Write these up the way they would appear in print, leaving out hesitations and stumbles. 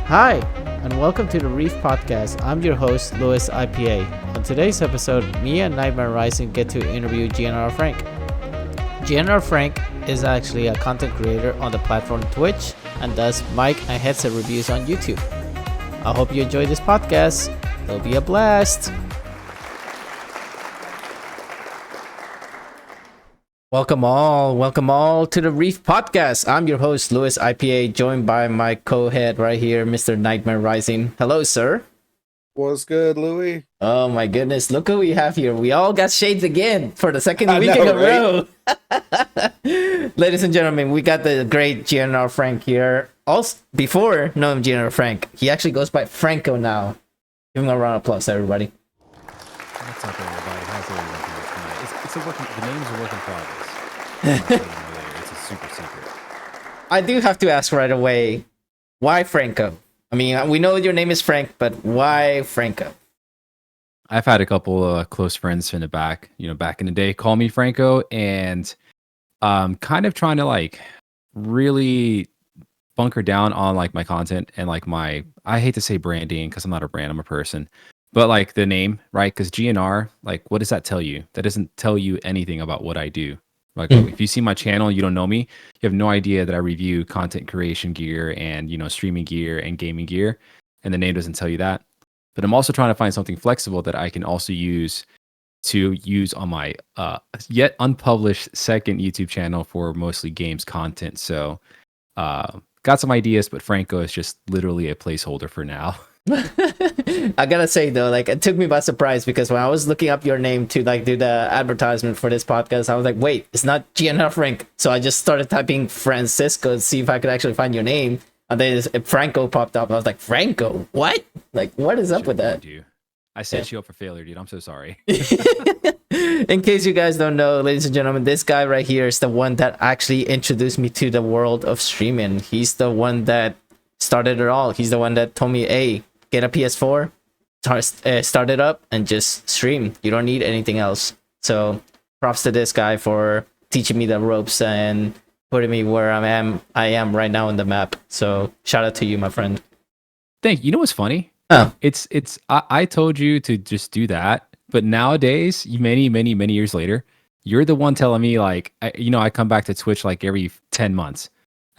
Hi, and welcome to the Reef podcast. I'm your host, Louis IPA. On today's episode, me and Nightmare Rising get to interview GNR Frank. GNR Frank is actually a content creator on the platform Twitch and does mic and headset reviews on YouTube. I hope you enjoy this podcast. It'll be a blast. Welcome all to the Reef podcast. I'm your host, Louis IPA, joined by my co-head right here, Mr. Nightmare Rising. Hello, sir. What's good, Louis? Oh my goodness, look who we have here. We all got shades again for the second week in a row. Ladies and gentlemen, we got the great GNR Frank here. Also, before knowing GNR Frank, he actually goes by Franco now. Give him a round of applause, everybody. What's up, everybody? How's everyone doing tonight? It's a work. The name is a work in progress. It's a super secret. I do have to ask right away, why Franco? I mean, we know your name is Frank, but why Franco? I've had a couple close friends in the back in the day, call me Franco, and kind of trying to like really bunker down on like my content and like my, I hate to say branding because I'm not a brand, I'm a person, but like the name, right? Because GNR, like, what does that tell you? That doesn't tell you anything about what I do. Like, if you see my channel, you don't know me, you have no idea that I review content creation gear and, streaming gear and gaming gear. And the name doesn't tell you that. But I'm also trying to find something flexible that I can also use on my yet unpublished second YouTube channel for mostly games content. So got some ideas, but Franco is just literally a placeholder for now. I gotta say though, like, it took me by surprise because when I was looking up your name to like do the advertisement for this podcast, I was like, wait, it's not GNR Frank. So I just started typing Francisco to see if I could actually find your name, and then Franco popped up. I was like, Franco, what? Like, what is up with that? I set you up for failure, dude. I'm so sorry. In case you guys don't know, ladies and gentlemen, this guy right here is the one that actually introduced me to the world of streaming. He's the one that started it all. He's the one that told me, hey, get a PS4, start it up, and just stream. You don't need anything else. So props to this guy for teaching me the ropes and putting me where I am right now on the map. So shout out to you, my friend. Thank you. You know what's funny? Oh. I told you to just do that, but nowadays, many years later, you're the one telling me like, I come back to Twitch like every 10 months.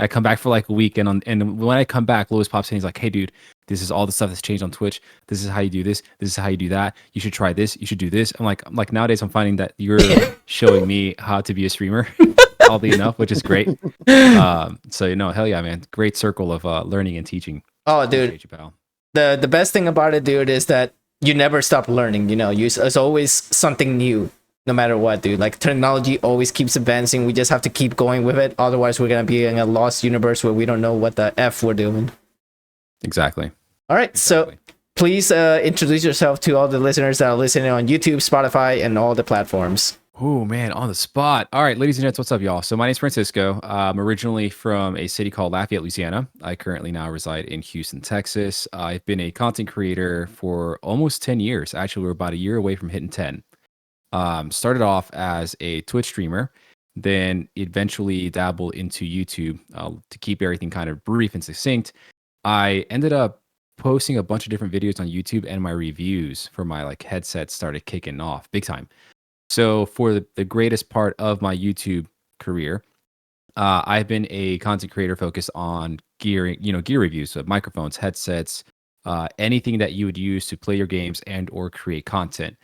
I come back for like a week, and when I come back, Louis pops in. He's like, "Hey, dude, this is all the stuff that's changed on Twitch. This is how you do this. This is how you do that. You should try this. You should do this." I'm like nowadays, I'm finding that you're showing me how to be a streamer, oddly enough, which is great. So hell yeah, man, great circle of learning and teaching. Oh, dude, the best thing about it, dude, is that you never stop learning. There's always something new. No matter what, dude. Like, technology always keeps advancing. We just have to keep going with it. Otherwise, we're going to be in a lost universe where we don't know what the F we're doing. Exactly. All right. Exactly. So please introduce yourself to all the listeners that are listening on YouTube, Spotify, and all the platforms. Oh, man, on the spot. All right, ladies and gents, what's up, y'all? So my name's Francisco. I'm originally from a city called Lafayette, Louisiana. I currently now reside in Houston, Texas. I've been a content creator for almost 10 years. Actually, we're about a year away from hitting 10. Started off as a Twitch streamer, then eventually dabbled into YouTube to keep everything kind of brief and succinct. I ended up posting a bunch of different videos on YouTube, and my reviews for my like headset started kicking off big time. So for the greatest part of my YouTube career, I've been a content creator focused on gear reviews, so microphones, headsets, anything that you would use to play your games and or create content.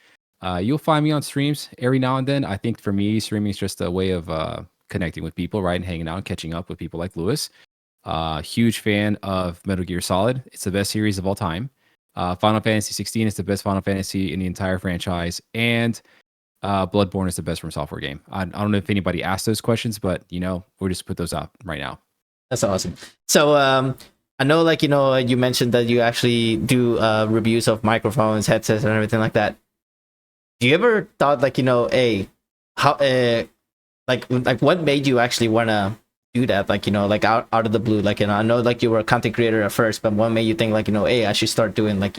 You'll find me on streams every now and then. I think for me, streaming is just a way of connecting with people, right? And hanging out and catching up with people like Louis. Huge fan of Metal Gear Solid. It's the best series of all time. Final Fantasy 16 is the best Final Fantasy in the entire franchise. And Bloodborne is the best From Software game. I don't know if anybody asked those questions, but, we'll just put those out right now. That's awesome. So I know, like, you mentioned that you actually do reviews of microphones, headsets, and everything like that. Do you ever thought, like, hey, how, like what made you actually want to do that? Like, like out of the blue, like, I know, like, you were a content creator at first, but what made you think, like, hey, I should start doing, like,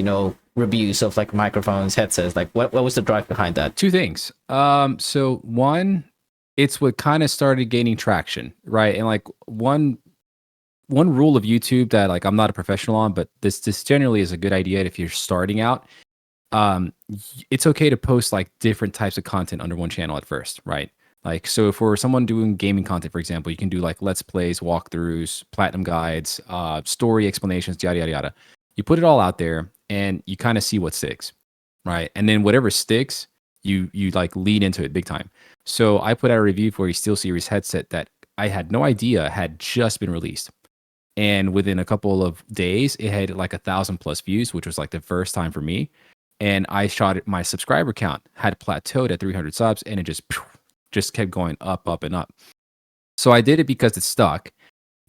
reviews of like microphones, headsets? Like, what was the drive behind that? Two things. So one, it's what kind of started gaining traction, right? And like one one rule of YouTube that like I'm not a professional on, but this generally is a good idea if you're starting out. It's okay to post like different types of content under one channel at first, right? Like, so for someone doing gaming content, for example, you can do like let's plays, walkthroughs, platinum guides, story explanations, yada yada yada. You put it all out there, and you kind of see what sticks, right? And then whatever sticks, you like lean into it big time. So I put out a review for a SteelSeries headset that I had no idea had just been released, and within a couple of days, it had like 1,000+ views, which was like the first time for me. And I shot it. My subscriber count had plateaued at 300 subs, and it just kept going up, up, and up. So I did it because it stuck.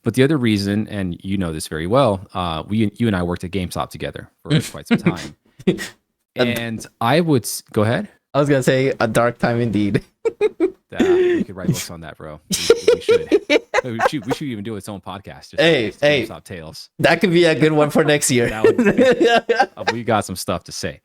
But the other reason, and you know this very well, you and I worked at GameStop together for quite some time. And I would go ahead. I was gonna say a dark time indeed. We could write books on that, bro. We should. We should even do its own podcast. Just Hey, GameStop tales. That could be a good one for next year. We got some stuff to say.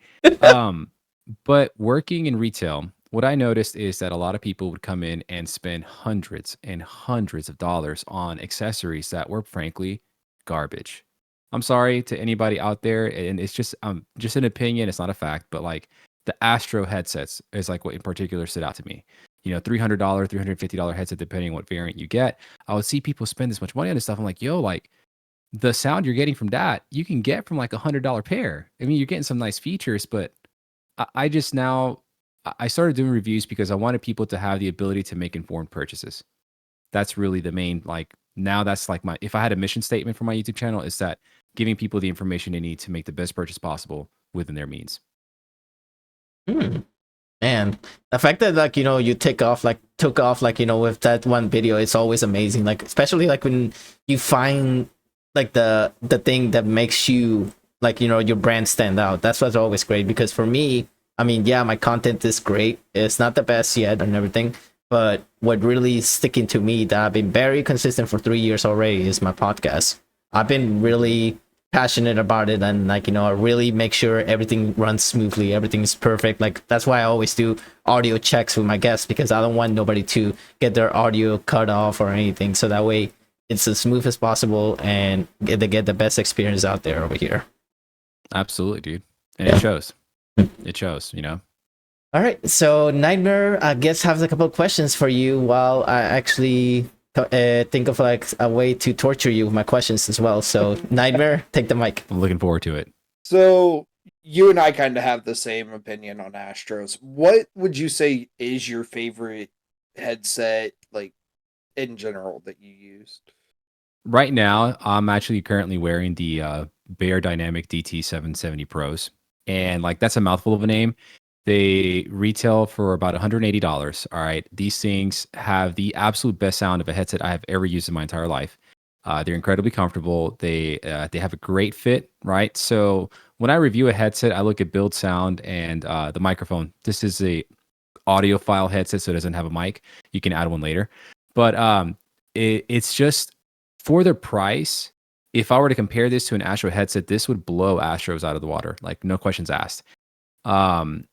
But working in retail, what I noticed is that a lot of people would come in and spend hundreds and hundreds of dollars on accessories that were frankly garbage. I'm sorry to anybody out there, and it's just an opinion. It's not a fact, but like the Astro headsets is like what in particular stood out to me. You know, $300, $350 headset, depending on what variant you get. I would see people spend this much money on this stuff. I'm like, yo, like the sound you're getting from that, you can get from like $100 pair. I mean, you're getting some nice features, but I started doing reviews because I wanted people to have the ability to make informed purchases. That's really the main, like, now that's like if I had a mission statement for my YouTube channel, is that giving people the information they need to make the best purchase possible within their means. Man, the fact that like, you know, you took off like, you know, with that one video, it's always amazing. Like, especially like when you find like the thing that makes you like, you know, your brand stand out. That's what's always great, because for me, I mean, yeah, my content is great. It's not the best yet and everything, but what really is sticking to me that I've been very consistent for 3 years already is my podcast. I've been really passionate about it, and like, you know, I really make sure everything runs smoothly, everything's perfect. Like, that's why I always do audio checks with my guests, because I don't want nobody to get their audio cut off or anything, so that way it's as smooth as possible and they get the best experience out there over here. Absolutely, dude. And it shows. It shows, you know. All right, so Nightmare, I guess, has a couple of questions for you while I actually think of like a way to torture you with my questions as well. So Nightmare, take the mic. I'm looking forward to it. So you and I kind of have the same opinion on Astros. What would you say is your favorite headset, like in general, that you used? Right now, I'm actually currently wearing the Bear Dynamic DT770 Pros. And like, that's a mouthful of a name. They retail for about $180. All right. These things have the absolute best sound of a headset I have ever used in my entire life. They're incredibly comfortable. They have a great fit, right? So when I review a headset, I look at build sound and the microphone. This is a audiophile headset, so it doesn't have a mic. You can add one later. But it's just for the price. If I were to compare this to an Astro headset, this would blow Astros out of the water. Like, no questions asked.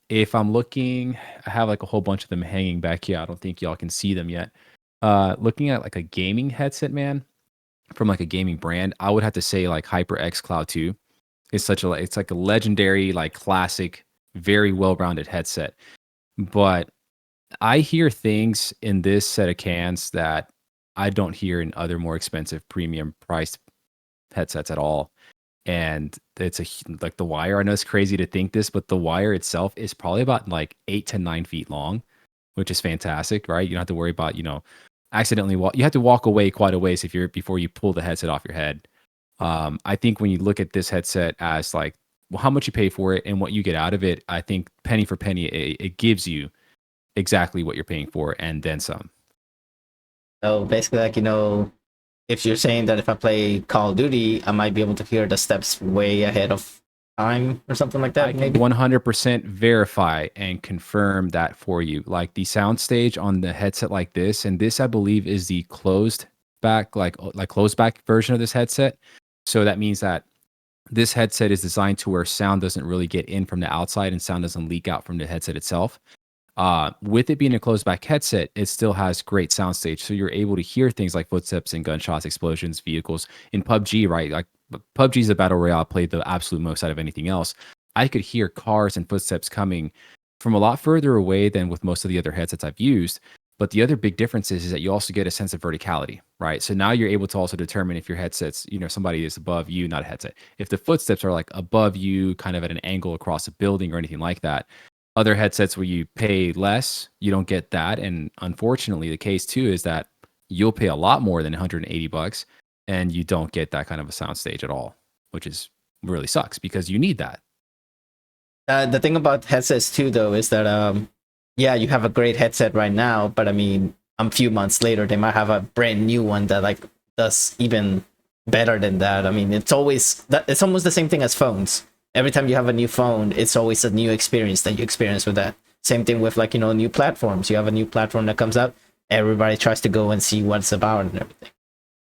If I'm looking, I have like a whole bunch of them hanging back here. I don't think y'all can see them yet. Looking at like a gaming headset, man, from like a gaming brand, I would have to say like HyperX Cloud 2. It's like a legendary, like classic, very well-rounded headset. But I hear things in this set of cans that I don't hear in other more expensive premium priced headsets at all. And it's like the wire. I know it's crazy to think this, but the wire itself is probably about like 8 to 9 feet long, which is fantastic, right? You don't have to worry about, you know, accidentally you have to walk away quite a ways before you pull the headset off your head. I think when you look at this headset as like, well, how much you pay for it and what you get out of it, I think penny for penny, it gives you exactly what you're paying for and then some. So basically, like, you know, if you're saying that if I play Call of Duty, I might be able to hear the steps way ahead of time or something like that. I can maybe 100% verify and confirm that for you. Like the soundstage on the headset like this, and this I believe is the closed back, like closed back version of this headset. So that means that this headset is designed to where sound doesn't really get in from the outside and sound doesn't leak out from the headset itself. With it being a closed back headset, it still has great soundstage. So you're able to hear things like footsteps and gunshots, explosions, vehicles. In PUBG, right? Like PUBG is a battle royale I played the absolute most out of anything else. I could hear cars and footsteps coming from a lot further away than with most of the other headsets I've used. But the other big difference is that you also get a sense of verticality, right? So now you're able to also determine if your headset's, somebody is above you, not a headset. If the footsteps are like above you, kind of at an angle across a building or anything like that. Other headsets where you pay less, you don't get that. And unfortunately, the case too is that you'll pay a lot more than $180 and you don't get that kind of a soundstage at all, which is really sucks because you need that. The thing about headsets too, though, is that yeah, you have a great headset right now, but I mean, a few months later, they might have a brand new one that like does even better than that. I mean, it's almost the same thing as phones. Every time you have a new phone, it's always a new experience that you experience with that. Same thing with like, new platforms. You have a new platform that comes out, everybody tries to go and see what it's about and everything.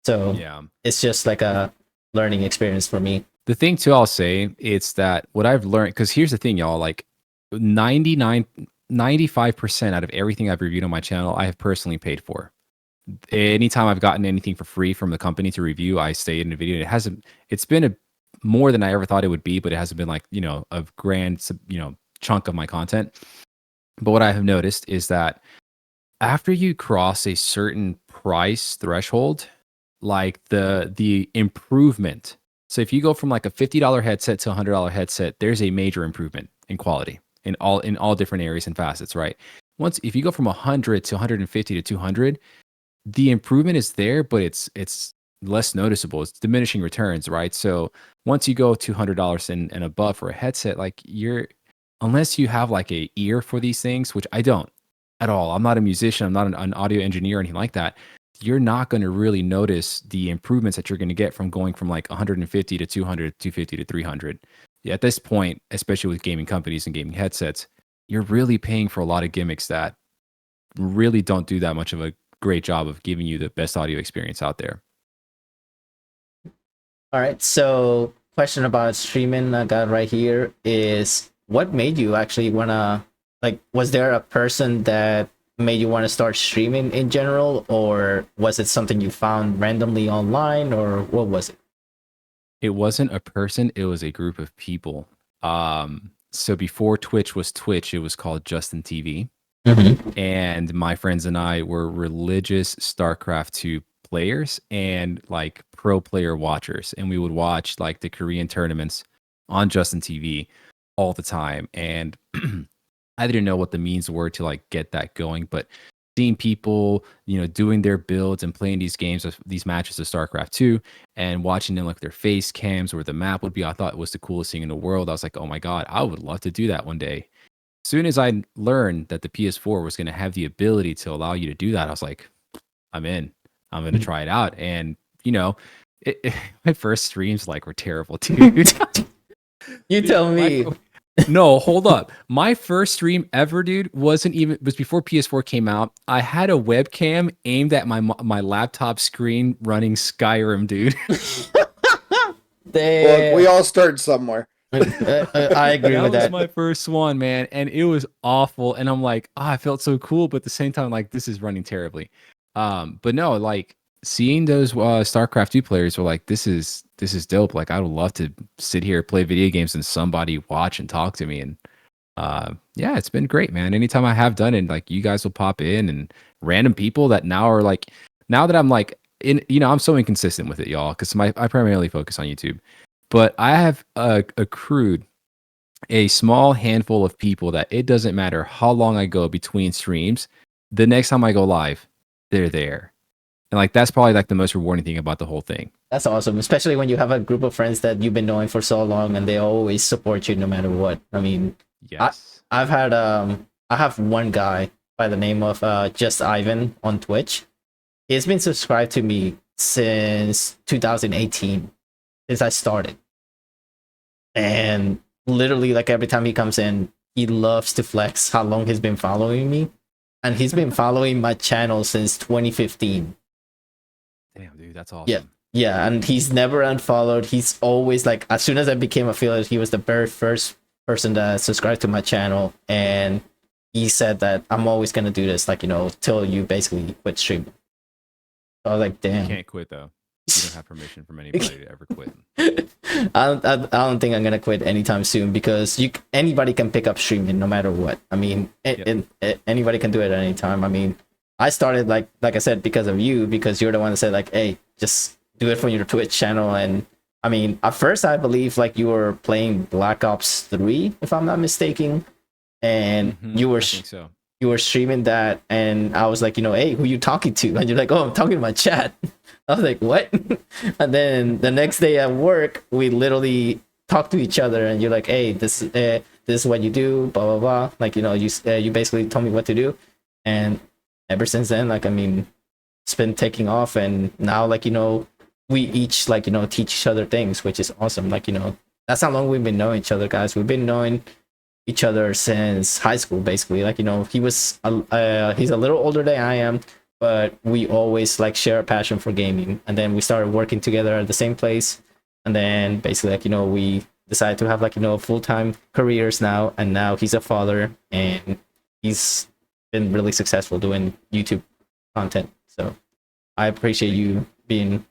So yeah, it's just like a learning experience for me. The thing too, I'll say, it's that what I've learned, because here's the thing, y'all, like 95% out of everything I've reviewed on my channel, I have personally paid for. Anytime I've gotten anything for free from the company to review, I stay in the video. It's been more than I ever thought it would be, but it hasn't been like, a grand, chunk of my content. But what I have noticed is that after you cross a certain price threshold, like the improvement. So if you go from like a $50 headset to a $100 headset, there's a major improvement in quality in all different areas and facets, right? If you go from 100 to 150 to 200, the improvement is there, but it's less noticeable. It's diminishing returns, right? So once you go $200 and above for a headset, like unless you have like a ear for these things, which I don't at all. I'm not a musician. I'm not an audio engineer or anything like that. You're not going to really notice the improvements that you're going to get from going from like 150 to 200, 250 to 300. Yeah, at this point, especially with gaming companies and gaming headsets, you're really paying for a lot of gimmicks that really don't do that much of a great job of giving you the best audio experience out there. All right, so question about streaming I got right here is, what made you actually want to, like, was there a person that made you want to start streaming in general, or was it something you found randomly online, or what was it? It wasn't a person, it was a group of people. So before Twitch was Twitch, it was called Justin TV. Mm-hmm. And my friends and I were religious StarCraft 2 players and like pro player watchers. And we would watch like the Korean tournaments on Justin TV all the time. And I didn't know what the means were to like get that going, but seeing people, doing their builds and playing these games, these matches of StarCraft 2 and watching them like their face cams or the map would be, I thought it was the coolest thing in the world. I was like, oh my God, I would love to do that one day. As soon as I learned that the PS4 was going to have the ability to allow you to do that, I was like, I'm in. I'm going to try it out. And, my first streams like were terrible, dude. You tell me. No, hold up. My first stream ever, dude, was before PS4 came out. I had a webcam aimed at my laptop screen running Skyrim, dude. Look, we all start somewhere. I agree with that. That was my first one, man, and it was awful. And I'm like, I felt so cool, but at the same time, like, this is running terribly. But no, like seeing those StarCraft 2 players were like, this is dope. Like, I would love to sit here, play video games, and somebody watch and talk to me. And yeah, it's been great, man. Anytime I have done it, like, you guys will pop in, and random people that now that I'm like I'm so inconsistent with it, y'all, because I primarily focus on YouTube. But I have accrued a small handful of people that it doesn't matter how long I go between streams, the next time I go live, they're there. And like, that's probably like the most rewarding thing about the whole thing. That's awesome, especially when you have a group of friends that you've been knowing for so long and they always support you no matter what. I mean, yes. I have one guy by the name of Just Ivan on Twitch. He's been subscribed to me since 2018, since I started. And literally, like, every time he comes in, he loves to flex how long he's been following me. And he's been following my channel since 2015. Damn, dude, that's awesome. Yeah, and he's never unfollowed. He's always like, as soon as I became affiliate, he was the very first person that subscribed to my channel. And he said that I'm always gonna do this, like, till you basically quit streaming. So I was like, You damn. can't quit though. You don't have permission from anybody to ever quit. I don't think I'm gonna quit anytime soon, because anybody can pick up streaming no matter what. I mean, anybody can do it at any time. I mean, I started like I said, because of you, because you're the one that said like, hey, just do it from your Twitch channel. And I mean, at first I believe like you were playing Black Ops 3, if I'm not mistaken, and you were I think so. you were streaming that, and I was like, hey, who you talking to? And you're like, oh, I'm talking to my chat. I was like, what? And then the next day at work, we literally talked to each other, and you're like, hey, this is what you do, blah blah blah. Like, you basically told me what to do, and ever since then, like, I mean, it's been taking off, and now, like, we each, like, teach each other things, which is awesome. Like, that's how long we've been knowing each other, guys. We've been knowing each other since high school, basically. Like, he's a little older than I am, but we always like share a passion for gaming. And then we started working together at the same place, and then basically, like, we decided to have, like, full-time careers now. And now he's a father, and he's been really successful doing YouTube content. So I appreciate you being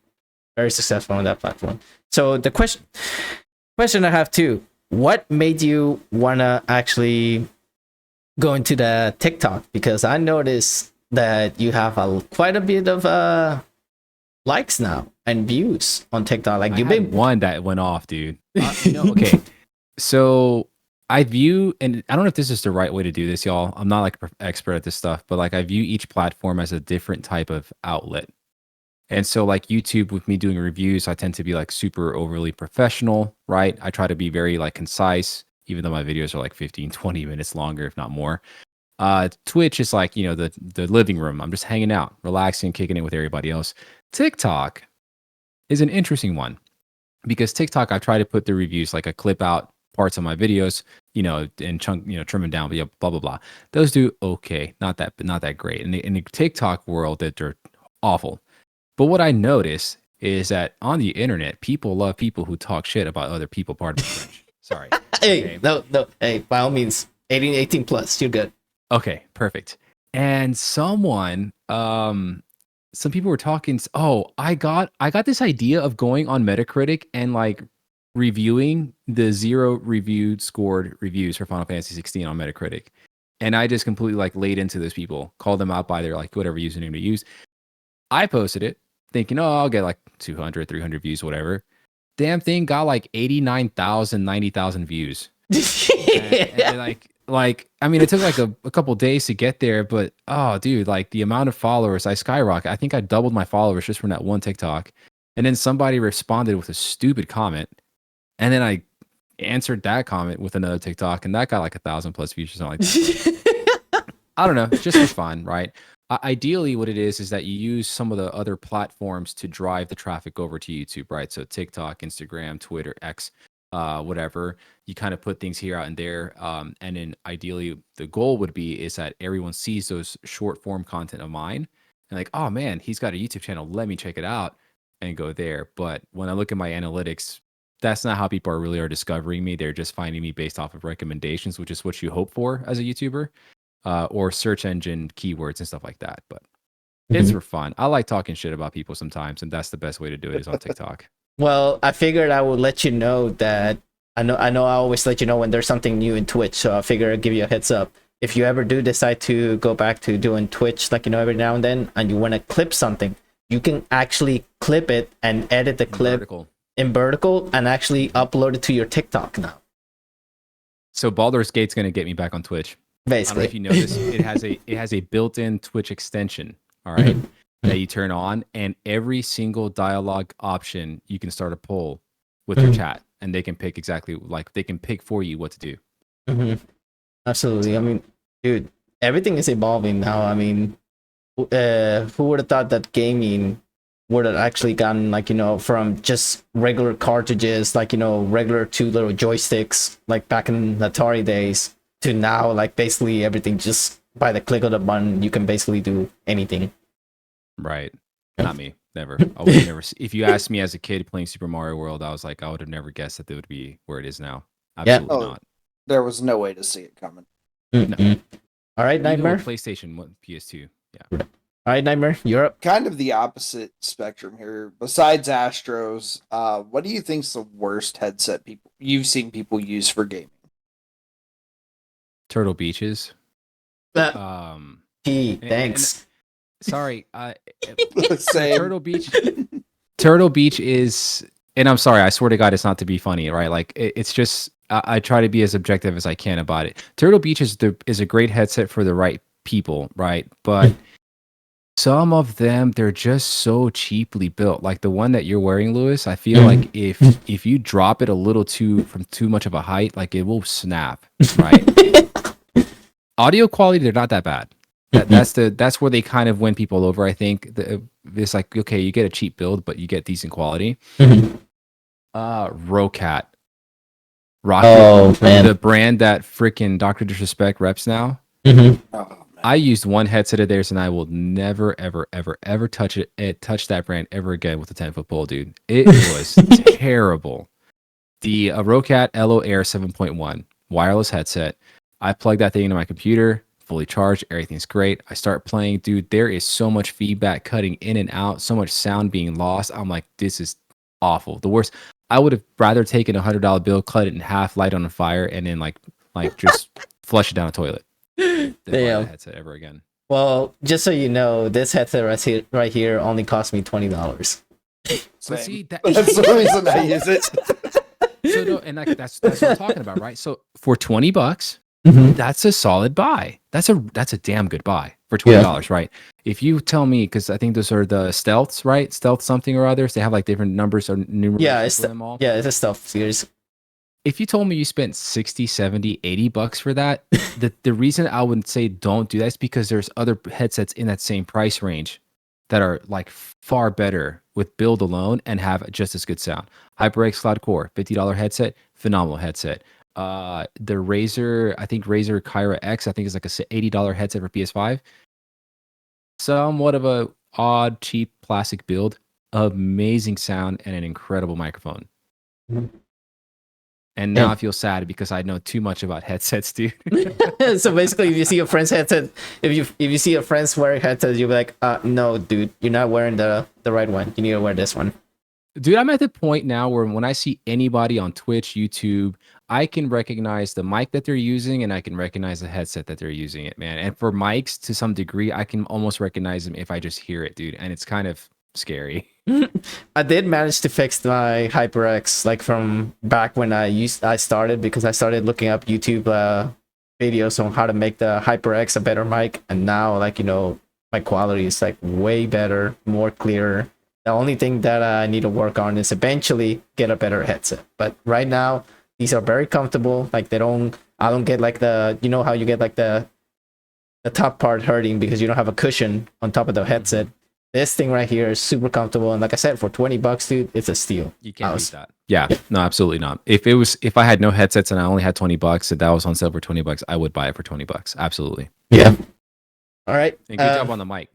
very successful on that platform. So the question I have too: what made you wanna actually go into the TikTok? Because I noticed that you have quite a bit of likes now and views on TikTok. Like, you've been one that went off, dude. Okay, so I view, and I don't know if this is the right way to do this, y'all. I'm not like an expert at this stuff, but like I view each platform as a different type of outlet. And so like YouTube, with me doing reviews, I tend to be like super overly professional, right? I try to be very like concise, even though my videos are like 15, 20 minutes longer, if not more. Twitch is like, the living room. I'm just hanging out, relaxing, kicking it with everybody else. TikTok is an interesting one, because TikTok, I try to put the reviews, like I clip out parts of my videos, and chunk, trim them down, blah, blah, blah. Those do okay. Not that great. In the TikTok world, that they're awful. But what I notice is that on the internet, people love people who talk shit about other people. Pardon me, French. Sorry. Hey, okay. No. Hey, by all means, 18 plus, you're good. Okay, perfect. And some people were talking. Oh, I got this idea of going on Metacritic and like reviewing the 0 review scored reviews for Final Fantasy 16 on Metacritic. And I just completely like laid into those people, called them out by their like whatever username to use. I posted it thinking, oh, I'll get like 200, 300 views, whatever. Damn thing got like 89,000, 90,000 views. and like, I mean, it took like a couple days to get there, but oh, dude, like the amount of followers, I skyrocket. I think I doubled my followers just from that one TikTok. And then somebody responded with a stupid comment. And then I answered that comment with another TikTok, and that got like 1,000 plus views or something like that. I don't know, just for fun, right? Ideally, what it is that you use some of the other platforms to drive the traffic over to YouTube, right? So TikTok, Instagram, Twitter, X, whatever. You kind of put things here, out, and there. And then ideally, the goal would be is that everyone sees those short form content of mine and like, oh man, he's got a YouTube channel. Let me check it out and go there. But when I look at my analytics, that's not how people are discovering me. They're just finding me based off of recommendations, which is what you hope for as a YouTuber. Or search engine keywords and stuff like that. But it's for fun. I like talking shit about people sometimes, and that's the best way to do it is on TikTok. Well, I figured I would let you know that I know I always let you know when there's something new in Twitch, so I figure I'd give you a heads up. If you ever do decide to go back to doing Twitch, like, every now and then, and you want to clip something, you can actually clip it and edit the clip in vertical and actually upload it to your TikTok now. So Baldur's Gate's going to get me back on Twitch. Basically. I don't know if you notice, it has a built-in Twitch extension, all right, that you turn on, and every single dialogue option you can start a poll with your chat, and they can pick they can pick for you what to do. Absolutely. I mean, dude, everything is evolving now. I mean, who would have thought that gaming would have actually gotten, like, from just regular cartridges, like, regular 2 little joysticks, like back in the Atari days, to now, like, basically everything just by the click of the button, you can basically do anything. Right. Not me. Never. I would never. If you asked me as a kid playing Super Mario World, I was like, I would have never guessed that it would be where it is now. Absolutely not. There was no way to see it coming. No. All right, Even Nightmare. with PlayStation 1, PS2. Yeah. All right, Nightmare. You're up. Kind of the opposite spectrum here. Besides Astros, what do you think's the worst headset you've seen people use for gaming? Turtle Beaches. Thanks. Sorry, Same. Turtle Beach is, and I'm sorry, I swear to God, it's not to be funny, right? Like it's just I try to be as objective as I can about it. Turtle Beach is a great headset for the right people, right? But some of them, they're just so cheaply built. Like the one that you're wearing, Lewis, I feel like if you drop it a little too much of a height, like it will snap, right? Audio quality, they're not that bad. That's where they kind of win people over. I think it's like, okay, you get a cheap build, but you get decent quality. Rocat, Rocket, man. the brand that freaking Dr. Disrespect reps now. Oh, I used one headset of theirs, and I will never, ever, ever, ever touch that brand ever again with a 10-foot pole, dude. It was terrible. The Rocat LO Air 7.1 wireless headset. I plugged that thing into my computer, fully charged. Everything's great. I start playing, dude. There is so much feedback cutting in and out, so much sound being lost. I'm like, this is awful. The worst. I would have rather taken a $100 bill, cut it in half, light on a fire, and then like just flush it down a toilet. Than buy that headset ever again. Well, just so you know, this headset right here only cost me $20. But see, that's the reason I use it. So no, and that's what I'm talking about, right? So for $20, that's a solid buy. That's a damn good buy for $20, right? If you tell me, because I think those are the stealths, right? Stealth something or others. They have like different numbers or numerals. Yeah, it's a stealth series. If you told me you spent 60, 70, 80 bucks for that, the reason I would say don't do that is because there's other headsets in that same price range that are like far better with build alone and have just as good sound. HyperX Cloud Core, $50 headset, phenomenal headset. The Razer, I think Razer Kyra X, I think is like a $80 headset for PS5. Somewhat of a odd, cheap plastic build, amazing sound, and an incredible microphone. And now I feel sad because I know too much about headsets, dude. So basically, if you see a friend's headset, if you see a friend's wearing headset, you'll be like, no, dude, you're not wearing the right one. You need to wear this one. Dude, I'm at the point now where when I see anybody on Twitch, YouTube, I can recognize the mic that they're using and I can recognize the headset that they're using it, man. And for mics, to some degree, I can almost recognize them if I just hear it, dude. And it's kind of scary. I did manage to fix my HyperX like from back when I started, because I started looking up YouTube videos on how to make the HyperX a better mic, and now my quality is like way better, more clearer. The only thing that I need to work on is eventually get a better headset. But right now, these are very comfortable. Like I don't get like how you get like the top part hurting because you don't have a cushion on top of the headset. This thing right here is super comfortable, and like I said, for $20, dude, it's a steal. You can't beat that. Yeah, no, absolutely not. If I had no headsets and I only had $20 and that was on sale for $20, I would buy it for $20. Absolutely. Yeah. All right. And good job on the mic.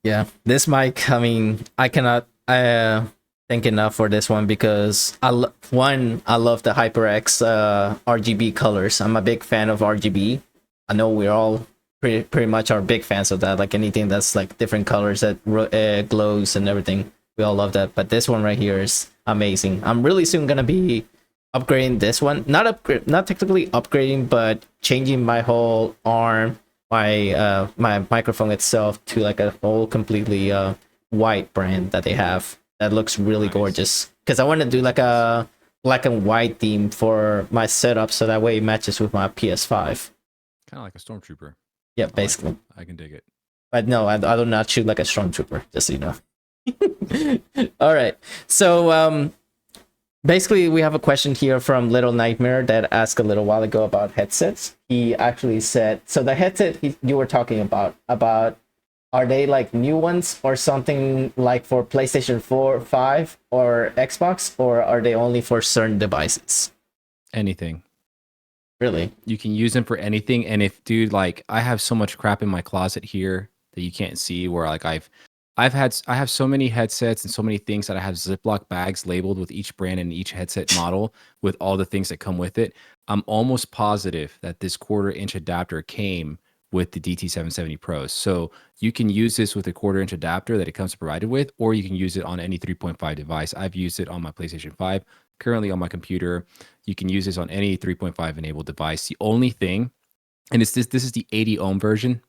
Yeah, this mic. I mean, I cannot thank enough for this one because I love the HyperX RGB colors. I'm a big fan of RGB. I know we're all pretty much are big fans of that. Like anything that's like different colors that glows and everything, we all love that. But this one right here is amazing. I'm really soon gonna be upgrading this one. Not technically upgrading, but changing my whole arm, my microphone itself to like a whole completely white brand that they have that looks really gorgeous. Because I want to do like a black and white theme for my setup, so that way it matches with my PS5. Kind of like a stormtrooper. Yeah, basically. I can dig it. But no, I do not shoot like a stormtrooper, just so you know. All right. So basically, we have a question here from Little Nightmare that asked a little while ago about headsets. He actually said, so the headset you were talking about, are they like new ones or something like for PlayStation 4, 5, or Xbox, or are they only for certain devices? Anything. Really? You can use them for anything. And if, dude, like I have so much crap in my closet here that you can't see, where like I've I have so many headsets and so many things that I have Ziploc bags labeled with each brand and each headset model with all the things that come with it. I'm almost positive that this 1/4 inch adapter came with the DT770 Pros. So you can use this with a 1/4 inch adapter that it comes provided with, or you can use it on any 3.5 device. I've used it on my PlayStation 5, currently on my computer. You can use this on any 3.5 enabled device. The only thing, and this is the 80 ohm version.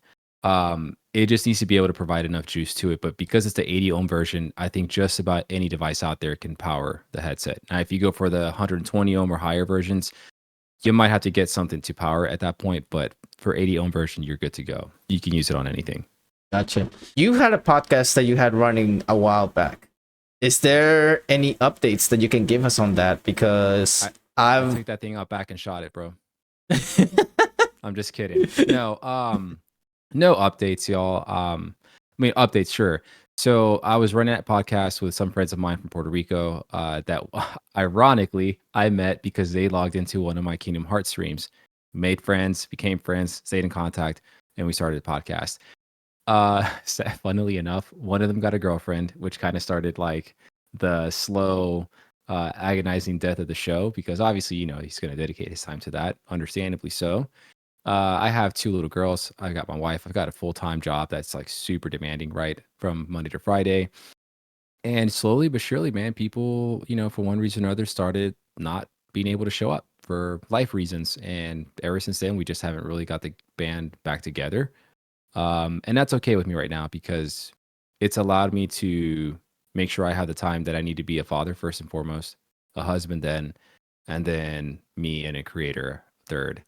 It just needs to be able to provide enough juice to it. But because it's the 80 ohm version, I think just about any device out there can power the headset. Now, if you go for the 120 ohm or higher versions, you might have to get something to power at that point. But for 80 ohm version, you're good to go. You can use it on anything. Gotcha. You had a podcast that you had running a while back. Is there any updates that you can give us on that? Because I took that thing out back and shot it, bro. I'm just kidding. No updates, y'all. I mean, updates, sure. So I was running that podcast with some friends of mine from Puerto Rico that ironically I met because they logged into one of my Kingdom Hearts streams, made friends, became friends, stayed in contact, and we started a podcast. Funnily enough, one of them got a girlfriend, which kind of started like the slow, agonizing death of the show because obviously, he's going to dedicate his time to that, understandably so. I have 2 little girls. I got my wife. I've got a full-time job that's like super demanding, right? From Monday to Friday. And slowly but surely, man, people, for one reason or other started not being able to show up for life reasons. And ever since then, we just haven't really got the band back together. And that's okay with me right now because it's allowed me to make sure I have the time that I need to be a father first and foremost, a husband then, and then me and a creator third.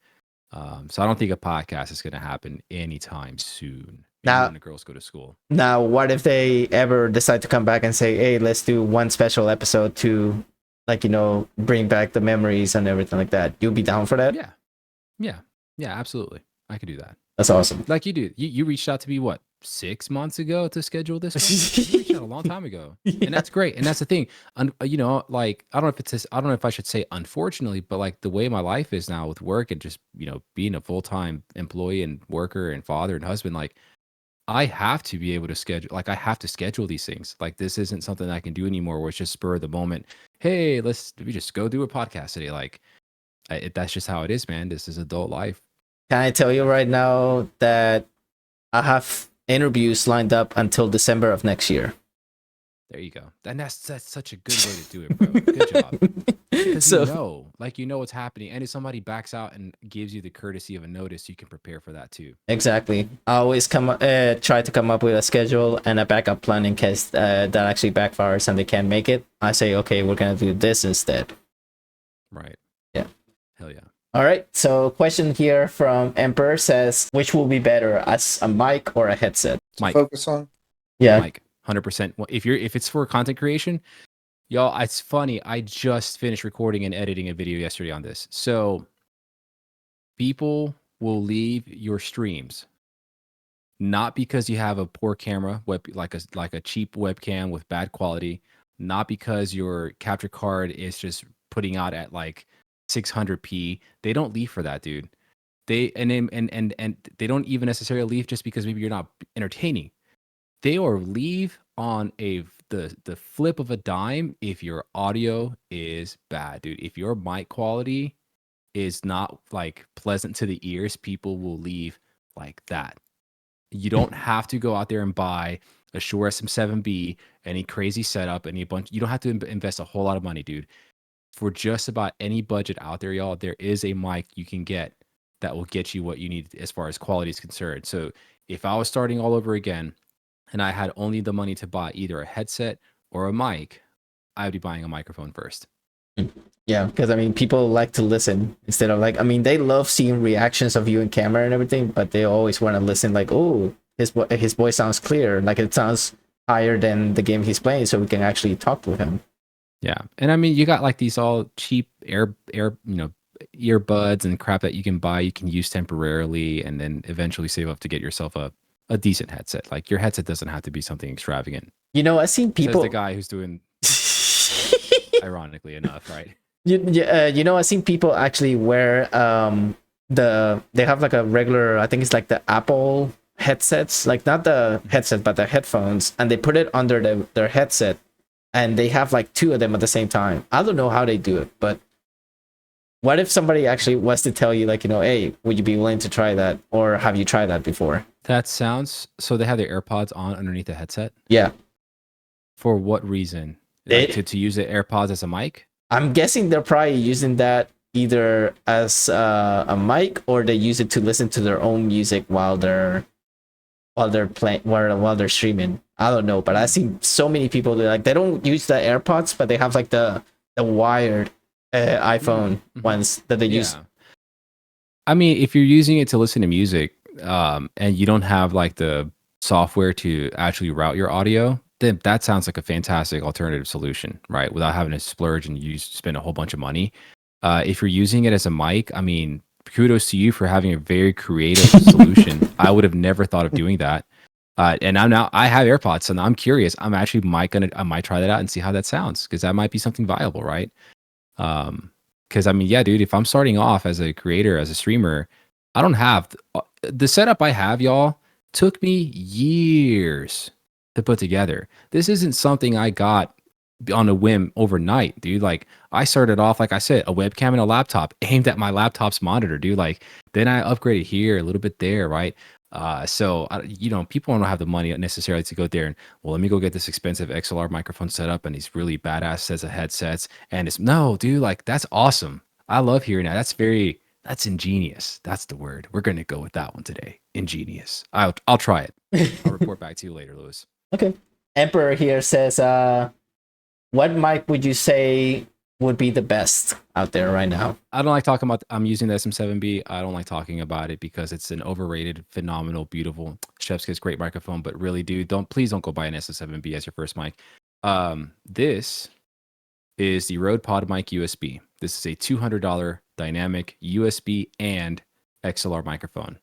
So I don't think a podcast is going to happen anytime soon. Now, when the girls go to school. Now, what if they ever decide to come back and say, "Hey, let's do one special episode to, bring back the memories and everything like that"? You'll be down for that? Yeah, absolutely. I could do that. That's awesome. Like you do. You reached out to me 6 months ago to schedule this one? You reached out a long time ago. Yeah. And that's great. And that's the thing. I don't know if I should say unfortunately, but like the way my life is now with work and just, being a full-time employee and worker and father and husband, like I have to be able to schedule, I have to schedule these things. Like this isn't something I can do anymore where it's just spur of the moment. Hey, we just go do a podcast today. Like that's just how it is, man. This is adult life. Can I tell you right now that I have interviews lined up until December of next year? There you go. And that's such a good way to do it, bro. Good job. Because So, you know what's happening. And if somebody backs out and gives you the courtesy of a notice, you can prepare for that too. Exactly. I always try to come up with a schedule and a backup plan in case that actually backfires and they can't make it. I say, okay, we're going to do this instead. Right. Yeah. Hell yeah. All right. So question here from Emperor says, which will be better, as a mic or a headset? Mic. Focus on? Yeah. Mic. 100%. If it's for content creation, y'all, it's funny. I just finished recording and editing a video yesterday on this. So people will leave your streams not because you have a poor camera, like a cheap webcam with bad quality, not because your capture card is just putting out at like 600p. They don't leave for that, dude. They they don't even necessarily leave just because maybe you're not entertaining. They or leave on the flip of a dime if your audio is bad, dude. If your mic quality is not like pleasant to the ears, people will leave like that. You don't have to go out there and buy a Shure SM7B, any crazy setup, you don't have to invest a whole lot of money, dude. For just about any budget out there, y'all, there is a mic you can get that will get you what you need as far as quality is concerned. So if I was starting all over again, and I had only the money to buy either a headset or a mic, I would be buying a microphone first. Yeah, because people like to listen instead of they love seeing reactions of you in camera and everything, but they always want to listen like, oh, his voice sounds clear, like it sounds higher than the game he's playing, so we can actually talk with him. Yeah, and you got like these all cheap earbuds and crap that you can buy, you can use temporarily, and then eventually save up to get yourself a decent headset. Like your headset doesn't have to be something extravagant. I've seen people. Says the guy who's doing, ironically enough, right? I've seen people actually wear they have like a regular, I think it's like the Apple headsets, like not the headset, but the headphones, and they put it under their headset, and they have like two of them at the same time. I don't know how they do it, but what if somebody actually was to tell you, like, hey, would you be willing to try that? Or have you tried that before? That sounds so they have their AirPods on underneath the headset. Yeah. For what reason? Like to use the AirPods as a mic? I'm guessing they're probably using that either as a mic, or they use it to listen to their own music while they're playing, while they're streaming. I don't know, but I've seen so many people that, like, they don't use the AirPods, but they have like the wired iPhone ones that they use. I mean, if you're using it to listen to music, and you don't have like the software to actually route your audio, then that sounds like a fantastic alternative solution, right? Without having to splurge and spend a whole bunch of money. If you're using it as a mic, I mean, kudos to you for having a very creative solution. I would have never thought of doing that. And I have AirPods, and I'm curious. I might try that out and see how that sounds, because that might be something viable, right? Because I mean, yeah, dude, if I'm starting off as a creator, as a streamer, I don't have the setup I have, y'all, took me years to put together. This isn't something I got on a whim overnight, dude. Like, I started off, like I said, a webcam and a laptop aimed at my laptop's monitor, dude. Like, then I upgraded here, a little bit there, right? So people don't have the money necessarily to go there and, well, let me go get this expensive XLR microphone set up and these really badass sets of headsets. And it's no, dude, like, that's awesome. I love hearing that. That's ingenious. That's the word. We're gonna go with that one today. Ingenious. I'll try it. I'll report back to you later, Lewis. Okay. Emperor here says, what mic would you say would be the best out there right now? I don't like talking about, I'm using the SM7B. I don't like talking about it because it's an overrated, phenomenal, beautiful, chef's kiss, great microphone. But really, dude, please don't go buy an SM7B as your first mic. This is the Rode PodMic USB. This is a $200 dynamic USB and XLR microphone.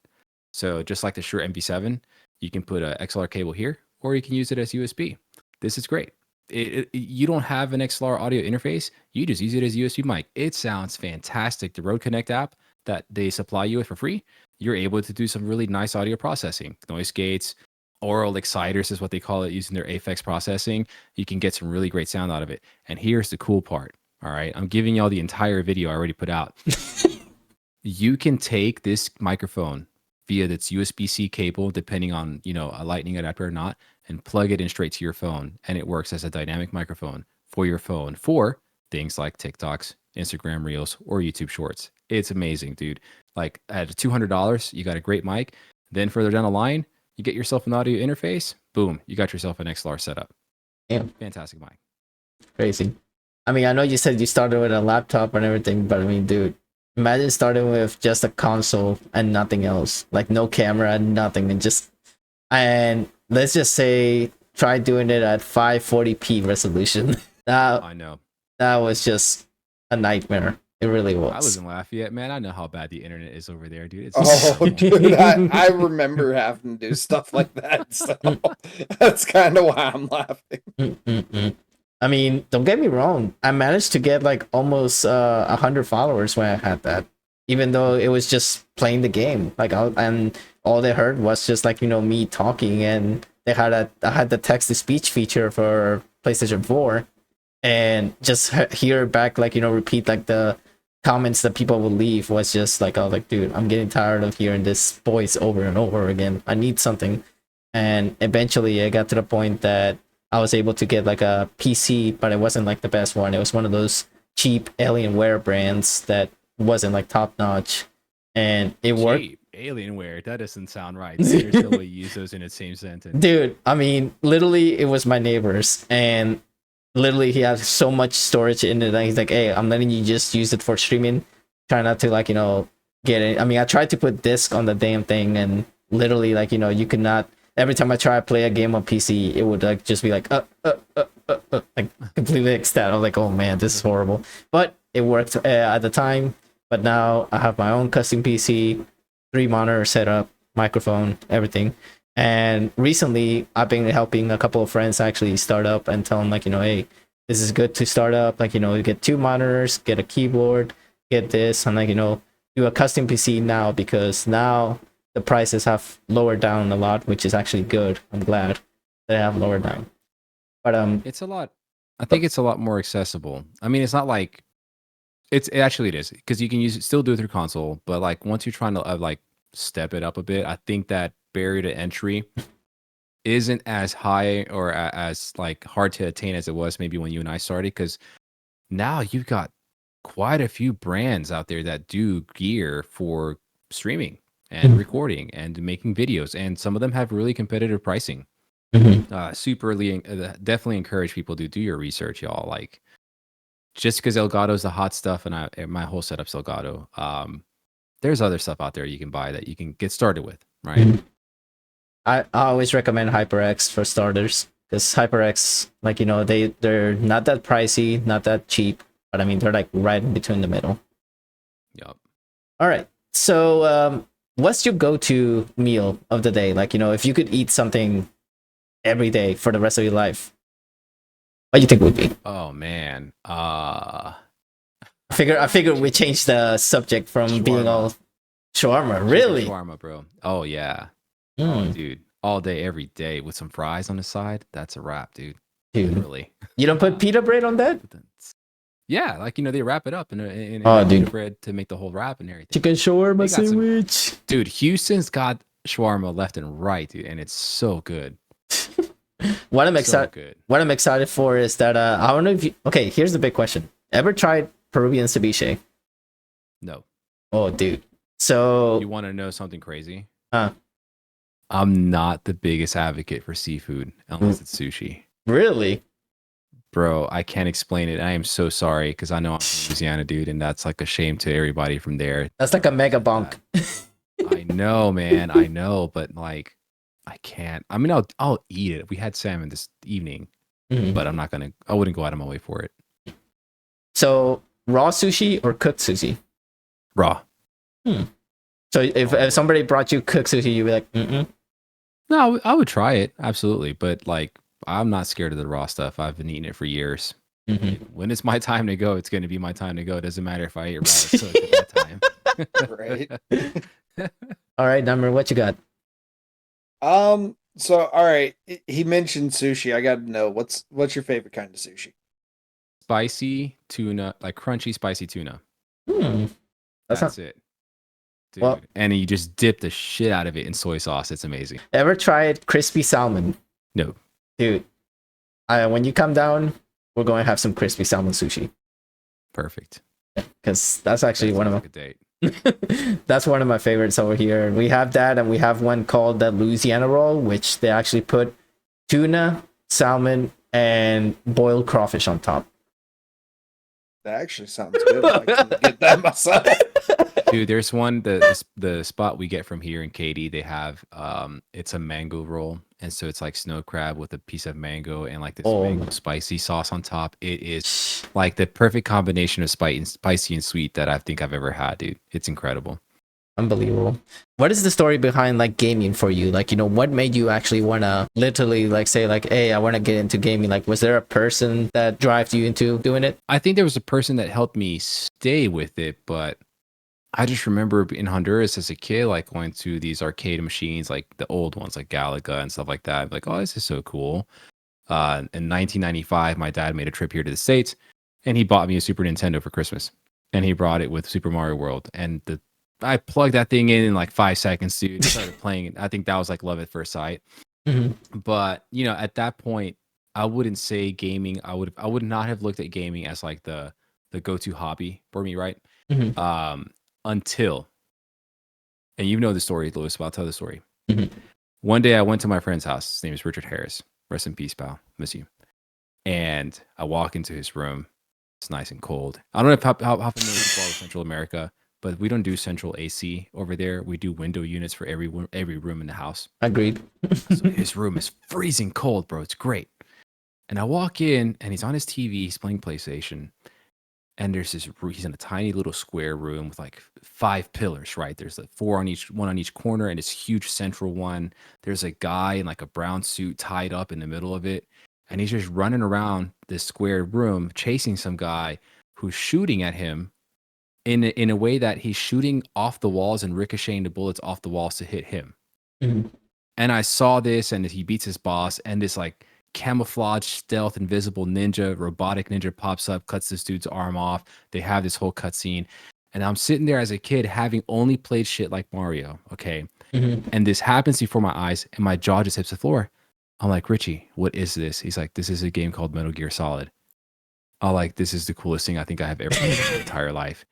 So just like the Shure MV7, you can put a XLR cable here, or you can use it as USB. This is great. You don't have an XLR audio interface. You just use it as a USB mic. It sounds fantastic. The Rode Connect app that they supply you with for free, you're able to do some really nice audio processing. Noise gates, aural exciters is what they call it, using their Aphex processing. You can get some really great sound out of it. And here's the cool part. All right, I'm giving y'all the entire video I already put out. You can take this microphone via its USB-C cable, depending on, a lightning adapter or not, and plug it in straight to your phone. And it works as a dynamic microphone for your phone for things like TikToks, Instagram Reels, or YouTube Shorts. It's amazing, dude. Like, at $200, you got a great mic. Then further down the line, you get yourself an audio interface. Boom, you got yourself an XLR setup. Yeah. Fantastic mic. Crazy. I mean, I know you said you started with a laptop and everything, but I mean, dude, imagine starting with just a console and nothing else, like no camera, nothing, and let's just say try doing it at 540p resolution. I know. That was just a nightmare. It really was. I live in Lafayette, man. I know how bad the internet is over there, dude. Dude, I remember having to do stuff like that. So that's kind of why I'm laughing. I mean, don't get me wrong. I managed to get like almost 100 followers when I had that, even though it was just playing the game. Like, and all they heard was just like, me talking, and I had the text to speech feature for PlayStation 4, and just hear back, like, repeat like the comments that people would leave was just like, I was like, dude, I'm getting tired of hearing this voice over and over again. I need something. And eventually I got to the point that I was able to get like a PC, but it wasn't like the best one. It was one of those cheap Alienware brands that wasn't like top notch, and it worked. Alienware, that doesn't sound right. There's no way you use those in the same sentence. Dude, I mean, literally, it was my neighbor's, and literally he had so much storage in it, and he's like, hey, I'm letting you just use it for streaming. Try not to, like, get it. I mean, I tried to put disc on the damn thing, and literally, like, you could not. Every time I try to play a game on PC, it would like just be like like completely ecstatic. I was like, oh man, this is horrible. But it worked at the time. But now I have my own custom PC, 3 monitor setup, microphone, everything. And recently, I've been helping a couple of friends actually start up and tell them, like, hey, this is good to start up. Like, you get 2 monitors, get a keyboard, get this, and like, do a custom PC now, because now the prices have lowered down a lot, which is actually good. I'm glad they have lowered down. But It's a lot. I think it's a lot more accessible. I mean, it's not like it actually it is because you can still do it through console, but like once you're trying to like step it up a bit, I think that barrier to entry isn't as high or as like hard to attain as it was maybe when you and I started. Because now you've got quite a few brands out there that do gear for streaming and recording and making videos, and some of them have really competitive pricing. Definitely encourage people to do your research, y'all. Like, just because Elgato's the hot stuff and my whole setup's Elgato, there's other stuff out there you can buy that you can get started with, right? I always recommend HyperX for starters, because HyperX, like, they're not that pricey, not that cheap, but I mean they're like right in between the middle. Yep. All right. So what's your go-to meal of the day? Like, if you could eat something every day for the rest of your life, what do you think it would be? Oh man. I figured we changed the subject from being all shawarma. Really? Shawarma, bro. Oh yeah. Oh dude. All day, every day with some fries on the side. That's a wrap, dude. Literally. You don't put pita bread on that? Yeah, like they wrap it up in pita bread to make the whole wrap and everything. Chicken shawarma sandwich. Dude, Houston's got shawarma left and right, dude, and it's so good. What I'm excited for is that I don't know if you. Okay, here's the big question. Ever tried Peruvian ceviche? No. Oh, dude. So you want to know something crazy? I'm not the biggest advocate for seafood unless it's sushi. Really? Bro, I can't explain it. I am so sorry because I know I'm from Louisiana, dude, and that's like a shame to everybody from there. That's like a mega bonk. I know, man. I know, but like, I can't. I mean, I'll eat it. We had salmon this evening, but I wouldn't go out of my way for it. So raw sushi or cooked sushi? Raw. So if somebody brought you cooked sushi, you'd be like, No, I would try it. Absolutely. But like, I'm not scared of the raw stuff. I've been eating it for years. When it's my time to go, it's going to be my time to go. It doesn't matter if I eat raw or cooked at that time. Right. All right, Number, what you got? So all right, he mentioned sushi. I got to know what's your favorite kind of sushi? Spicy tuna, like crunchy spicy tuna. That's it. Dude. Well, and you just dip the shit out of it in soy sauce. It's amazing. Ever tried crispy salmon? No. Dude, when you come down, we're going to have some crispy salmon sushi. Perfect. Because that's actually one of my... Good date. That's one of my favorites over here. We have that, and we have one called the Louisiana roll, which they actually put tuna, salmon, and boiled crawfish on top. That actually sounds good. I can get that myself. Dude, there's one the spot we get from here in Katy. They have it's a mango roll, and so it's like snow crab with a piece of mango and like this mango spicy sauce on top. It is like the perfect combination of spicy and sweet that I think I've ever had, dude. It's incredible. Unbelievable. What is the story behind like gaming for you? Like, what made you actually want to literally like say like, hey, I want to get into gaming? Like, was there a person that drove you into doing it? I think there was a person that helped me stay with it, but I just remember in Honduras as a kid, like going to these arcade machines, like the old ones, like Galaga and stuff like that. Like, oh, this is so cool. In 1995, my dad made a trip here to the States, and he bought me a Super Nintendo for Christmas, and he brought it with Super Mario World. And I plugged that thing in like 5 seconds, dude. Started playing it. I think that was like love at first sight. But at that point, I wouldn't say gaming. I would not have looked at gaming as like the go-to hobby for me, right? Until, and you know the story, Lewis, but I'll tell the story. One day I went to my friend's house. His name is Richard Harris. Rest in peace, pal. Miss you. And I walk into his room. It's nice and cold. I don't know how familiar you are with Central America, but we don't do central AC over there. We do window units for every room in the house. Agreed. So his room is freezing cold, bro. It's great. And I walk in, and he's on his TV. He's playing PlayStation. And he's in a tiny little square room with like 5 pillars, right? There's like 4 on each, one on each corner, and this huge central one. There's a guy in like a brown suit tied up in the middle of it. And he's just running around this square room, chasing some guy who's shooting at him in a way that he's shooting off the walls and ricocheting the bullets off the walls to hit him. Mhm. And I saw this, and he beats his boss, and this like camouflage, stealth, invisible ninja, robotic ninja pops up, cuts this dude's arm off. They have this whole cutscene, and I'm sitting there as a kid, having only played shit like Mario. Okay, Mhm. and this happens before my eyes, and my jaw just hits the floor. I'm like, Richie, what is this? He's like, this is a game called Metal Gear Solid. I'm like, this is the coolest thing I think I have ever played in my entire life.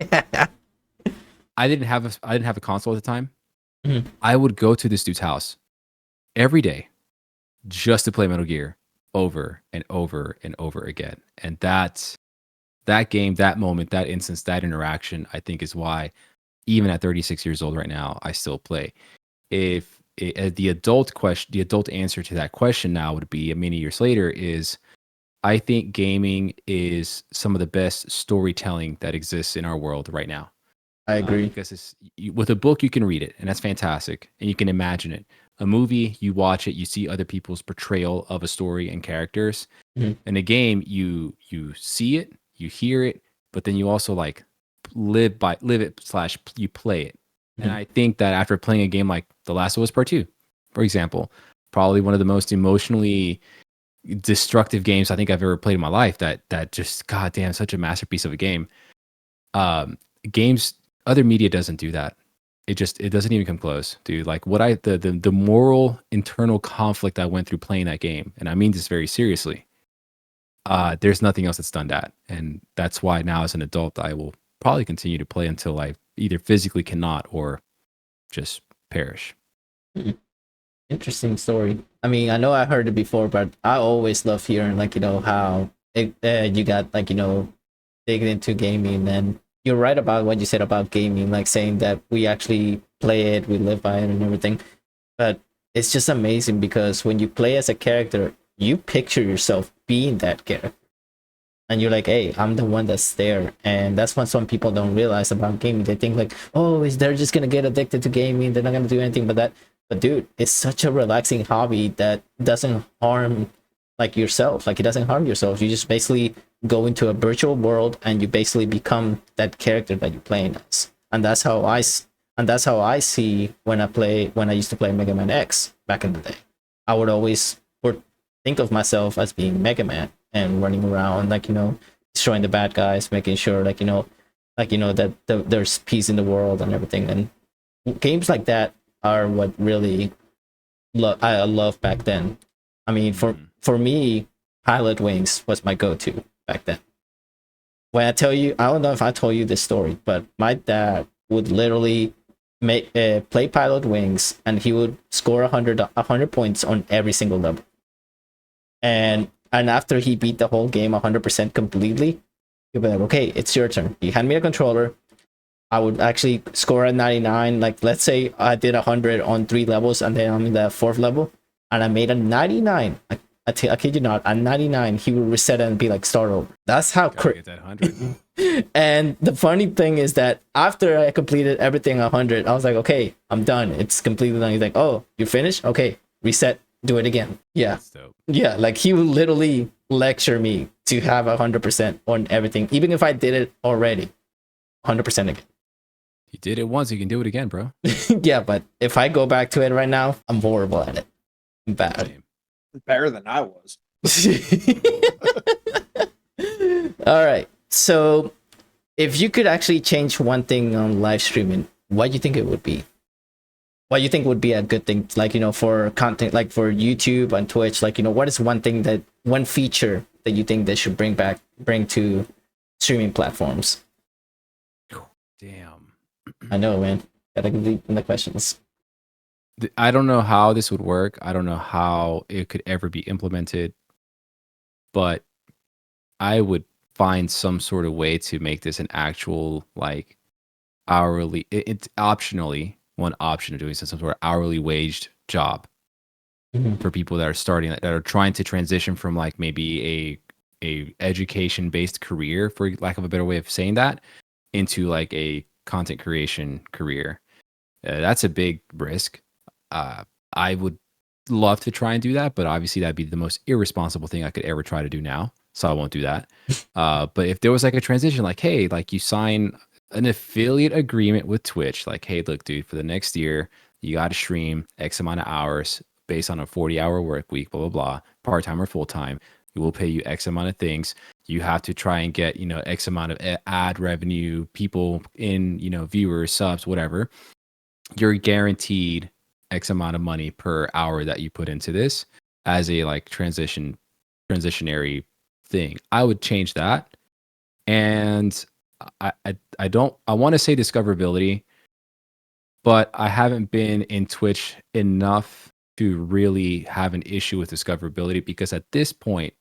I didn't have a console at the time. Mhm. I would go to this dude's house every day just to play Metal Gear over and over and over again. And that game, that moment, that instance, that interaction, I think is why even at 36 years old right now, I still play. If the adult answer to that question now would be many years later is I think gaming is some of the best storytelling that exists in our world right now. I agree. Because with a book, you can read it, and that's fantastic, and you can imagine it. A movie, you watch it, you see other people's portrayal of a story and characters. Mhm. In a game, you see it, you hear it, but then you also like live it / you play it. And Mhm. I think that after playing a game like The Last of Us Part 2, for example, probably one of the most emotionally destructive games I think I've ever played in my life, that just goddamn such a masterpiece of a game. Games, other media doesn't do that. It doesn't even come close, dude. Like the moral internal conflict I went through playing that game, and I mean this very seriously. There's nothing else that's done that, and that's why now as an adult I will probably continue to play until I either physically cannot or just perish. Mhm. Interesting story. I mean, I know I heard it before, but I always love hearing like how you got like digging into gaming. And you're right about what you said about gaming, like saying that we actually play it, we live by it, and everything. But it's just amazing because when you play as a character, you picture yourself being that character, and you're like, hey, I'm the one that's there. And that's what some people don't realize about gaming. They think like, oh, is they're just gonna get addicted to gaming, they're not gonna do anything but that. But dude, it's such a relaxing hobby that doesn't harm like yourself. Like it doesn't harm yourself. You just basically go into a virtual world and you basically become that character that you're playing as. And that's how I see when I used to play Mega Man X back in the day. I would always think of myself as being Mega Man and running around like destroying the bad guys, making sure that there's peace in the world and everything. And games like that are what really I love back then. I mean, for me, Pilot Wings was my go-to back then. When I tell you, I don't know if I told you this story, but my dad would literally play Pilot Wings, and he would score 100 points on every single level. And after he beat the whole game 100% completely, he'd be like, okay, it's your turn. You hand me a controller. I would actually score a 99. Like, let's say I did 100 on 3 levels, and then I'm in the 4th level, and I made a 99. I kid you not, a 99, he would reset it and be like, start over. That's how Get that 100. And the funny thing is that after I completed everything 100, I was like, okay, I'm done. It's completely done. He's like, oh, you finished? Okay, reset, do it again. Yeah. That's dope. Yeah, like he would literally lecture me to have 100% on everything, even if I did it already 100% again. You did it once, you can do it again, bro. Yeah, but if I go back to it right now, I'm horrible at it. I'm bad. Same. Better than I was. All right. So, if you could actually change one thing on live streaming, what do you think it would be? What do you think would be a good thing, like for content, like for YouTube and Twitch? Like what is one feature that you think they should bring to streaming platforms? Damn. I know, man. Gotta get deep in the questions. I don't know how this would work. I don't know how it could ever be implemented, but I would find some sort of way to make this an actual like hourly. It's optionally one option of doing some sort of hourly waged job for people that are starting, that are trying to transition from like maybe a education based career, for lack of a better way of saying that, into like a content creation career. That's a big risk. I would love to try and do that, but obviously that'd be the most irresponsible thing I could ever try to do now. So I won't do that. But if there was like a transition, like, hey, like you sign an affiliate agreement with Twitch. Like, hey, look, dude, for the next year, you got to stream X amount of hours based on a 40-hour work week, blah, blah, blah, part-time or full-time. We will pay you X amount of things. You have to try and get, X amount of ad revenue, people in, viewers, subs, whatever. You're guaranteed X amount of money per hour that you put into this as a like transitionary thing. I would change that. And I want to say discoverability, but I haven't been in Twitch enough to really have an issue with discoverability, because at this point,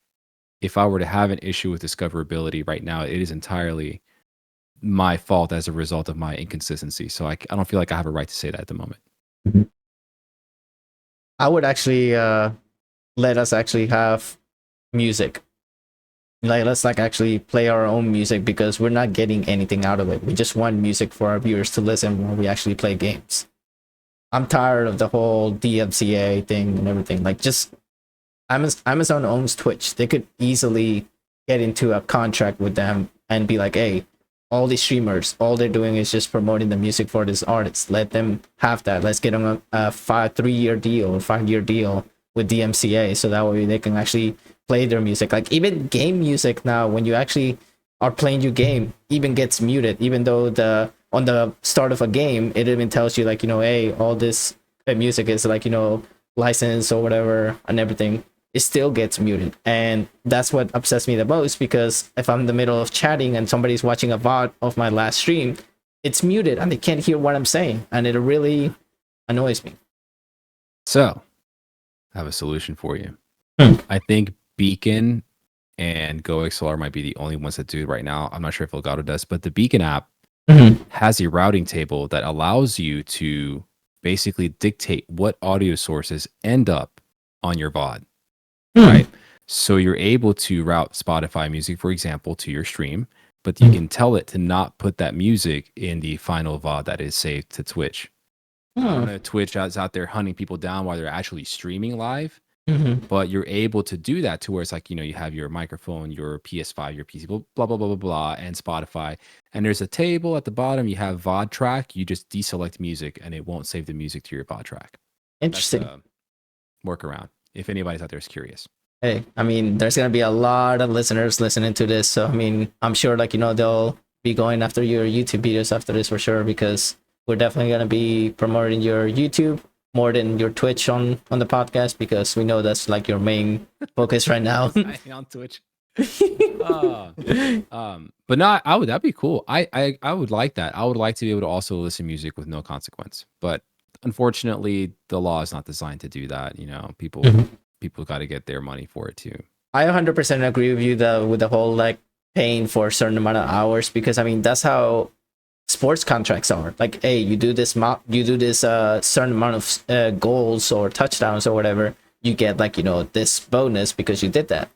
if I were to have an issue with discoverability right now, it is entirely my fault as a result of my inconsistency. So I don't feel like I have a right to say that at the moment. I would actually let us actually have music. Like, let's like actually play our own music, because we're not getting anything out of it. We just want music for our viewers to listen while we actually play games. I'm tired of the whole DMCA thing and everything. Like, just Amazon owns Twitch. They could easily get into a contract with them and be like, hey, all these streamers, all they're doing is just promoting the music for this artist. Let them have that. Let's get them a 3-year deal or 5-year deal with DMCA, so that way they can actually play their music. Like, even game music now, when you actually are playing your game, even gets muted, even though on the start of a game it even tells you like, hey, all this music is like, licensed or whatever and everything. It still gets muted. And that's what upsets me the most, because if I'm in the middle of chatting and somebody's watching a VOD of my last stream, it's muted and they can't hear what I'm saying, and it really annoys me. So I have a solution for you. I think Beacon and GoXLR might be the only ones that do it right now. I'm not sure if Elgato does, but the Beacon app has a routing table that allows you to basically dictate what audio sources end up on your VOD. Right. So you're able to route Spotify music, for example, to your stream, but you can tell it to not put that music in the final VOD that is saved to Twitch. I don't know if Twitch is out there hunting people down while they're actually streaming live, but you're able to do that to where it's like, you have your microphone, your PS5, your PC, blah, blah, blah, blah, blah, and Spotify. And there's a table at the bottom. You have VOD track. You just deselect music and it won't save the music to your VOD track. Interesting. That's a workaround, if anybody's out there is curious. Hey, I mean, there's going to be a lot of listeners listening to this. So, I mean, I'm sure like, they'll be going after your YouTube videos after this for sure, because we're definitely going to be promoting your YouTube more than your Twitch on the podcast, because we know that's like your main focus right now. On Twitch. But no, that'd be cool. I would like that. I would like to be able to also listen to music with no consequence. But unfortunately, the law is not designed to do that. People got to get their money for it too. I 100% agree with you with the whole like paying for a certain amount of hours, because I mean that's how sports contracts are. Like, hey, you do this certain amount of goals or touchdowns or whatever, you get like this bonus because you did that.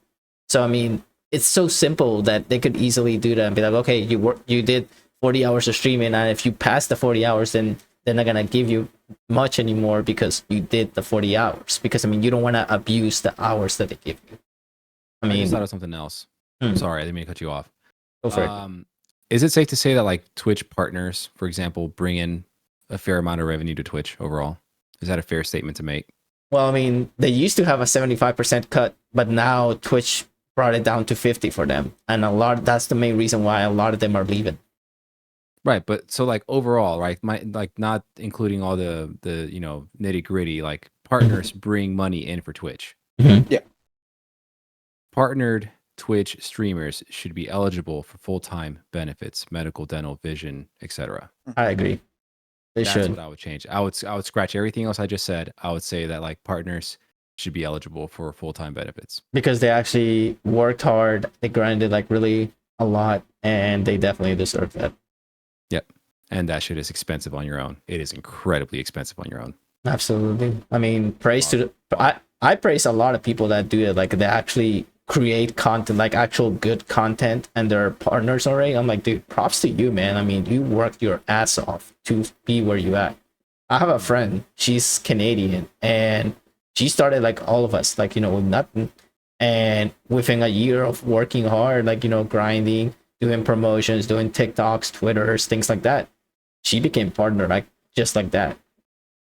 So I mean, it's so simple that they could easily do that and be like, okay, you did 40 hours of streaming, and if you pass the 40 hours, then they're not gonna give you much anymore because you did the 40 hours. Because I mean, you don't want to abuse the hours that they give you. I just thought of something else. I'm sorry, I didn't mean to cut you off. Go for it. Is it safe to say that like Twitch partners, for example, bring in a fair amount of revenue to Twitch overall? Is that a fair statement to make? Well, I mean, they used to have a 75% cut, but now Twitch brought it down to 50 for them, and that's the main reason why a lot of them are leaving. Right, but so like overall, right? Not including all the nitty gritty, like partners bring money in for Twitch. Yeah. Partnered Twitch streamers should be eligible for full-time benefits, medical, dental, vision, etc. I agree. That's what I would change. I would scratch everything else I just said. I would say that like partners should be eligible for full-time benefits because they actually worked hard. They grinded like really a lot, and they definitely deserve that. Yep. And that shit is expensive on your own. It is incredibly expensive on your own. Absolutely. I mean, I praise a lot of people that do it. Like, they actually create content, like actual good content, and they're partners already. I'm like, dude, props to you, man. I mean, you worked your ass off to be where you at. I have a friend, she's Canadian, and she started like all of us, like, with nothing. And within a year of working hard, like, grinding, doing promotions, doing TikToks, Twitters, things like that. She became partner like just like that.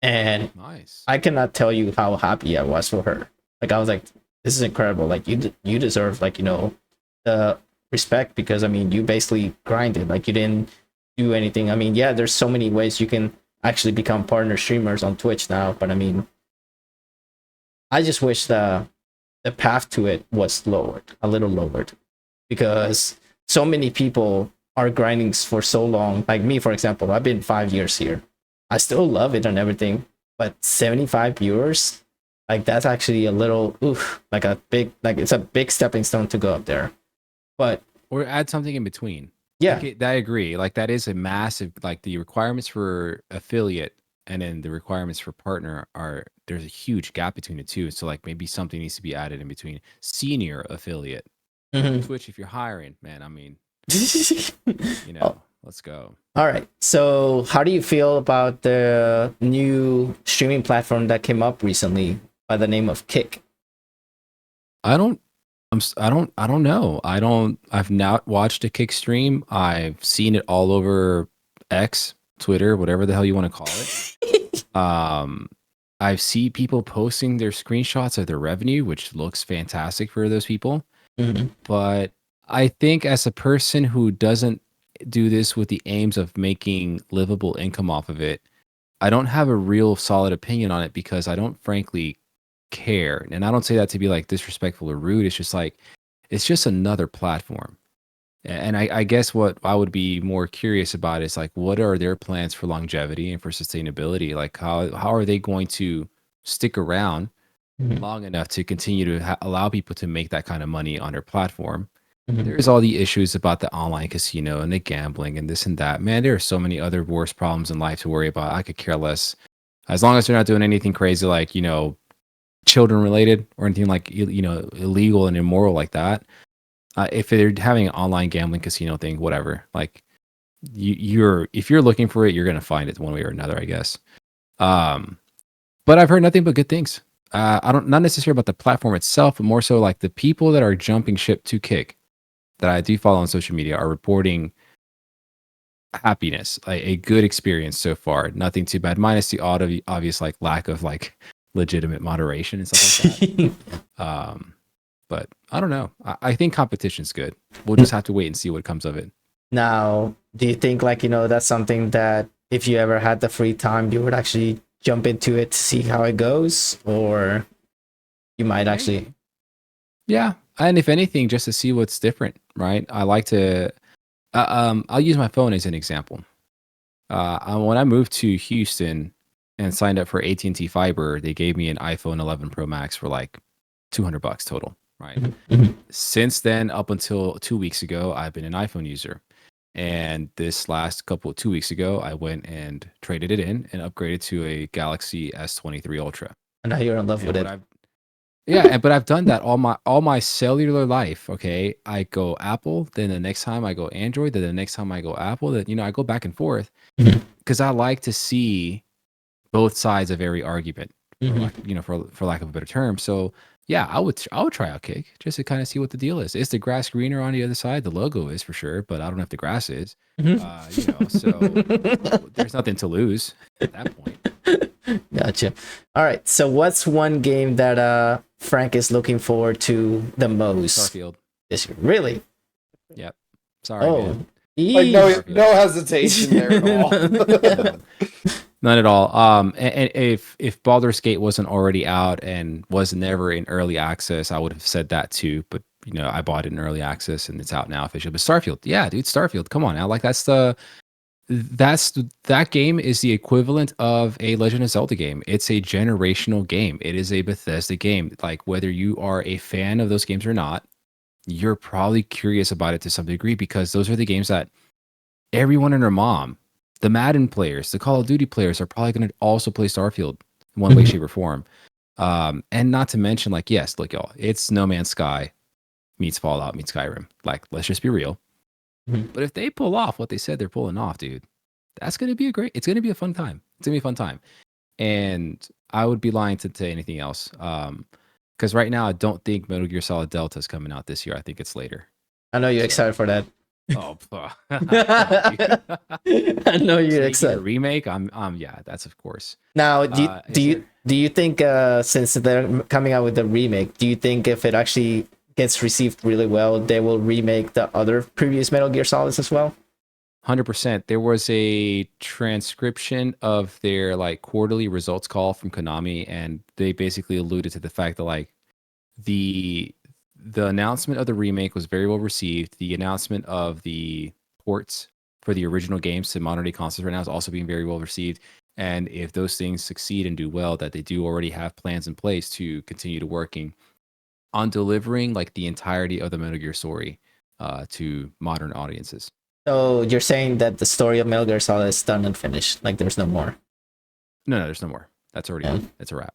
And Nice. I cannot tell you how happy I was for her. Like I was like, this is incredible. Like you deserve like, you know, the respect, because I mean you basically grinded. Like you didn't do anything. I mean, yeah, there's so many ways you can actually become partner streamers on Twitch now, but I mean, I just wish the path to it was lowered, a little lowered, because so many people are grinding for so long. Like me, for example, I've been 5 years here. I still love it and everything, but 75 viewers, like that's actually a little oof, like a big, like it's a big stepping stone to go up there. But Or add something in between. yeah, Like I agree. Like that is a massive, like the requirements for affiliate and then the requirements for partner are, there's a huge gap between the two. So like maybe something needs to be added in between. Senior affiliate. mhm. Twitch, if you're hiring, man, I mean, you Oh, know, let's go. all right. So, how do you feel about the new streaming platform that came up recently by the name of Kick? I don't, I don't know. I've not watched a kick stream. I've seen it all over X, Twitter, whatever the hell you want to call it. I've seen people posting their screenshots of their revenue, which looks fantastic for those people. Mhm. But I think as a person who doesn't do this with the aims of making livable income off of it, I don't have a real solid opinion on it because I don't frankly care. And I don't say that to be like disrespectful or rude. It's just like, it's just another platform. And I guess what I would be more curious about is like, what are their plans for longevity and for sustainability? Like, how are they going to stick around Mhm. long enough to continue to allow people to make that kind of money on their platform? Mhm. There's all the issues about the online casino and the gambling and this and that. Man, there are so many other worse problems in life to worry about. I could care less. As long as they're not doing anything crazy like, you know, children related or anything like, you know, illegal and immoral like that. If they're having an online gambling casino thing, whatever, like if you're looking for it, you're going to find it one way or another, I guess. But I've heard nothing but good things. Not necessarily about the platform itself, but more so like the people that are jumping ship to Kick that I do follow on social media are reporting happiness, like a good experience so far. Nothing too bad, minus the obvious like lack of like legitimate moderation and stuff like that. But I don't know. I think competition's good. We'll just have to wait and see what comes of it. Now, do you think like, you know, that's something that if you ever had the free time, you would actually jump into it to see how it goes, or you might actually? Yeah, and if anything, just to see what's different, right? I like to. I'll use my phone as an example. When I moved to Houston and signed up for AT&T Fiber, they gave me an iPhone 11 Pro Max for like $200 total, right? Mhm. Since then, up until 2 weeks ago, I've been an iPhone user. And this last 2 weeks ago, I went and traded it in and upgraded to a Galaxy S23 Ultra. And now you're in love with And it. but I've done that all my cellular life. Okay, I go Apple, then the next time I go Android, then the next time I go Apple. Then I go back and forth Mhm. because I like to see both sides of every argument, Mhm. for lack of a better term. So yeah, I would try out Kick just to kind of see what the deal is. Is the grass greener on the other side? The logo is for sure, but I don't know if the grass is. Mhm. So there's nothing to lose at that point. Gotcha. All right. So, what's one game that Frank is looking forward to the most Starfield. this year? Really? Yep. Sorry, Oh, man. Like eesh. no hesitation there at all. None at all. And if Baldur's Gate wasn't already out and was never in early access, I would have said that too. But I bought it in early access and it's out now officially. But Starfield, yeah, dude, Starfield, come on now. Like that game is the equivalent of a Legend of Zelda game. It's a generational game. It is a Bethesda game. Like whether you are a fan of those games or not, you're probably curious about it to some degree because those are the games that everyone and their mom, the Madden players, the Call of Duty players are probably going to also play Starfield in one way, shape, or form. And not to mention, like, yes, look, y'all, it's No Man's Sky meets Fallout meets Skyrim. Like, let's just be real. Mhm. But if they pull off what they said they're pulling off, dude, that's going to be it's going to be a fun time. It's going to be a fun time. And I would be lying to say anything else. Because right now, I don't think Metal Gear Solid Delta is coming out this year. I think it's later. I know you're So, excited for that. Oh, come on, dude. I know you're Making a excited. remake. Yeah, that's of course. Now, Is there? do you think since they're coming out with the remake, do you think if it actually gets received really well, they will remake the other previous Metal Gear Solids as well? 100%. There was a transcription of their like quarterly results call from Konami, and they basically alluded to the fact that like the the announcement of the remake was very well received. The announcement of the ports for the original games to modern day consoles right now is also being very well received. And if those things succeed and do well, that they do already have plans in place to continue to working on delivering like the entirety of the Metal Gear story to modern audiences. So you're saying that the story of Metal Gear Solid is done and finished, like there's no more. No, there's no more. That's already Yeah. done. It's a wrap.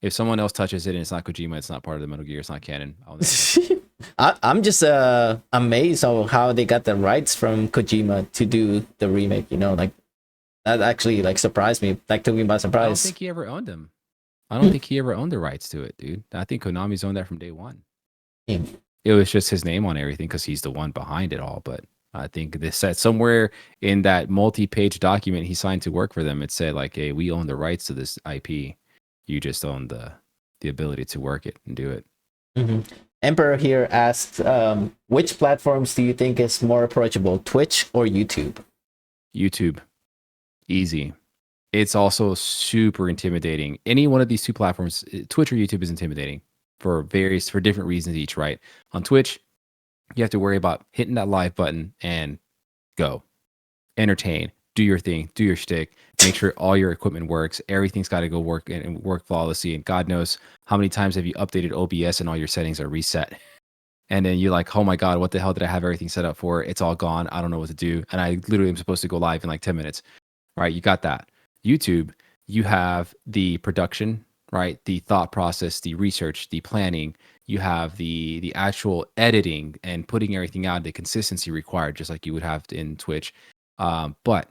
If someone else touches it and it's not Kojima, it's not part of the Metal Gear, it's not canon. I'll never know. I'm just amazed on how they got the rights from Kojima to do the remake. You know, like that actually like surprised me. Like took me by I don't surprise. think he ever owned them. I don't think he ever owned the rights to it, dude. I think Konami's owned that from day one. Yeah. It was just his name on everything because he's the one behind it all. But I think this said somewhere in that multi-page document he signed to work for them, it said like, "Hey, we own the rights to this IP. You just own the ability to work it and do it." Mm-hmm. Emperor here asks, which platforms do you think is more approachable, Twitch or YouTube? YouTube, easy. It's also super intimidating. Any one of these two platforms, Twitch or YouTube, is intimidating for different reasons each, right? On Twitch, you have to worry about hitting that live button and go. Entertain, do your thing, do your shtick, make sure all your equipment works. Everything's got to go work and work flawlessly. And God knows how many times have you updated OBS and all your settings are reset. And then you're like, oh my God, what the hell did I have everything set up for? It's all gone. I don't know what to do. And I literally am supposed to go live in like 10 minutes. Right? You got that. YouTube, you have the production, right? The thought process, the research, the planning. You have the actual editing and putting everything out, the consistency required, just like you would have in Twitch. But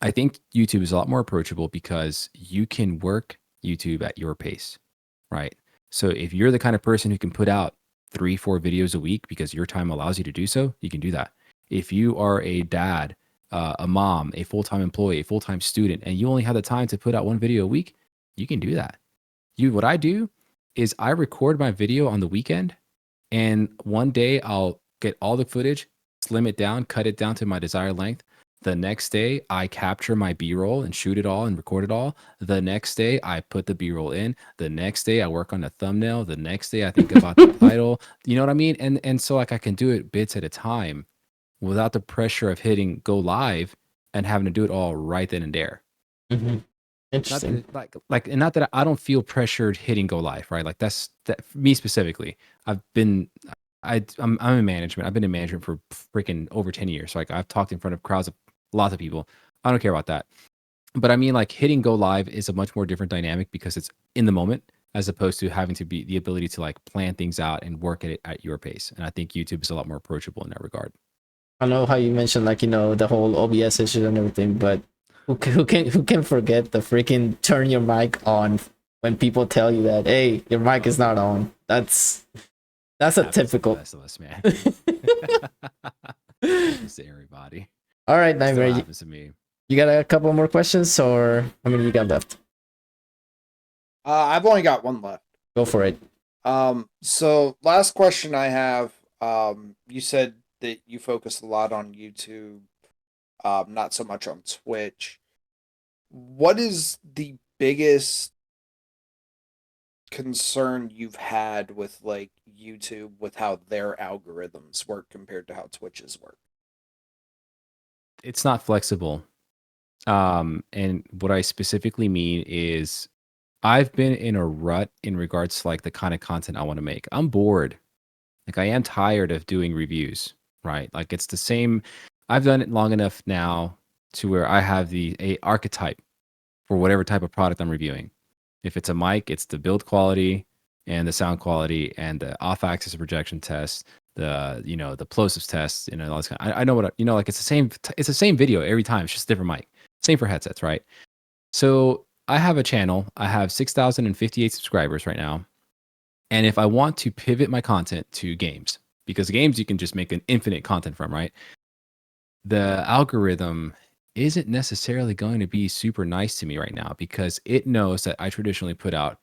I think YouTube is a lot more approachable because you can work YouTube at your pace, right? So if you're the kind of person who can put out 3-4 videos a week because your time allows you to do so, you can do that. If you are a dad, a mom, a full-time employee, a full-time student, and you only have the time to put out one video a week, you can do that. What I do is I record my video on the weekend, and one day I'll get all the footage, slim it down, cut it down to my desired length. The next day I capture my B-roll and shoot it all and record it all. The next day I put the B-roll in. The next day I work on the thumbnail. The next day I think about the title. You know what I mean? And so like I can do it bits at a time without the pressure of hitting go live and having to do it all right then and there. Mm-hmm. Not Interesting. that, and not that I don't feel pressured hitting go live, right? Like that's that for me specifically. I'm in management. I've been in management for freaking over 10 years. So like I've talked in front of crowds of lots of people. I don't care about that. But I mean, like hitting go live is a much more different dynamic because it's in the moment as opposed to having to be the ability to like plan things out and work at it at your pace. And I think YouTube is a lot more approachable in that regard. I know how you mentioned like the whole OBS issue and everything, but who can forget the freaking turn your mic on when people tell you that hey your mic is not on? That's a typical. Best of us, man. Happens to everybody. All right, Still Nightmare, happens to me. you got a couple more questions, or how many you got left? I've only got one left. Go for it. So last question I have, you said that you focus a lot on YouTube, not so much on Twitch. What is the biggest concern you've had with like YouTube with how their algorithms work compared to how Twitch's work? It's not flexible. And what I specifically mean is I've been in a rut in regards to like the kind of content I want to make. I'm bored. Like I am tired of doing reviews, right? Like it's the same. I've done it long enough now to where I have a archetype for whatever type of product I'm reviewing. If it's a mic, it's the build quality and the sound quality and the off-axis projection test, the plosives test, all this kind I know what like it's the same video every time. It's just a different mic. Same for headsets, right? So I have a channel. I have 6,058 subscribers right now. And if I want to pivot my content to games, because games you can just make an infinite content from, right? The algorithm isn't necessarily going to be super nice to me right now because it knows that I traditionally put out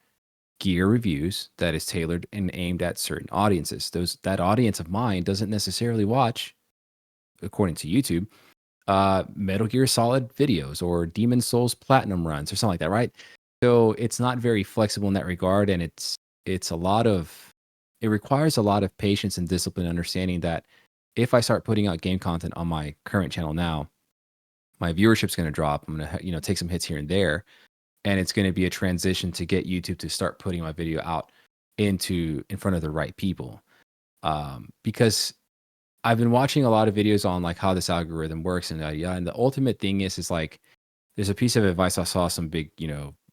gear reviews that is tailored and aimed at certain audiences. That audience of mine doesn't necessarily watch, according to YouTube, Metal Gear Solid videos or Demon Souls Platinum runs or something like that, right? So it's not very flexible in that regard, and it requires a lot of patience and discipline, understanding that if I start putting out game content on my current channel now, my viewership's going to drop. I'm going to take some hits here and there, and it's going to be a transition to get YouTube to start putting my video out in front of the right people, because I've been watching a lot of videos on like how this algorithm works and the ultimate thing is like there's a piece of advice I saw some big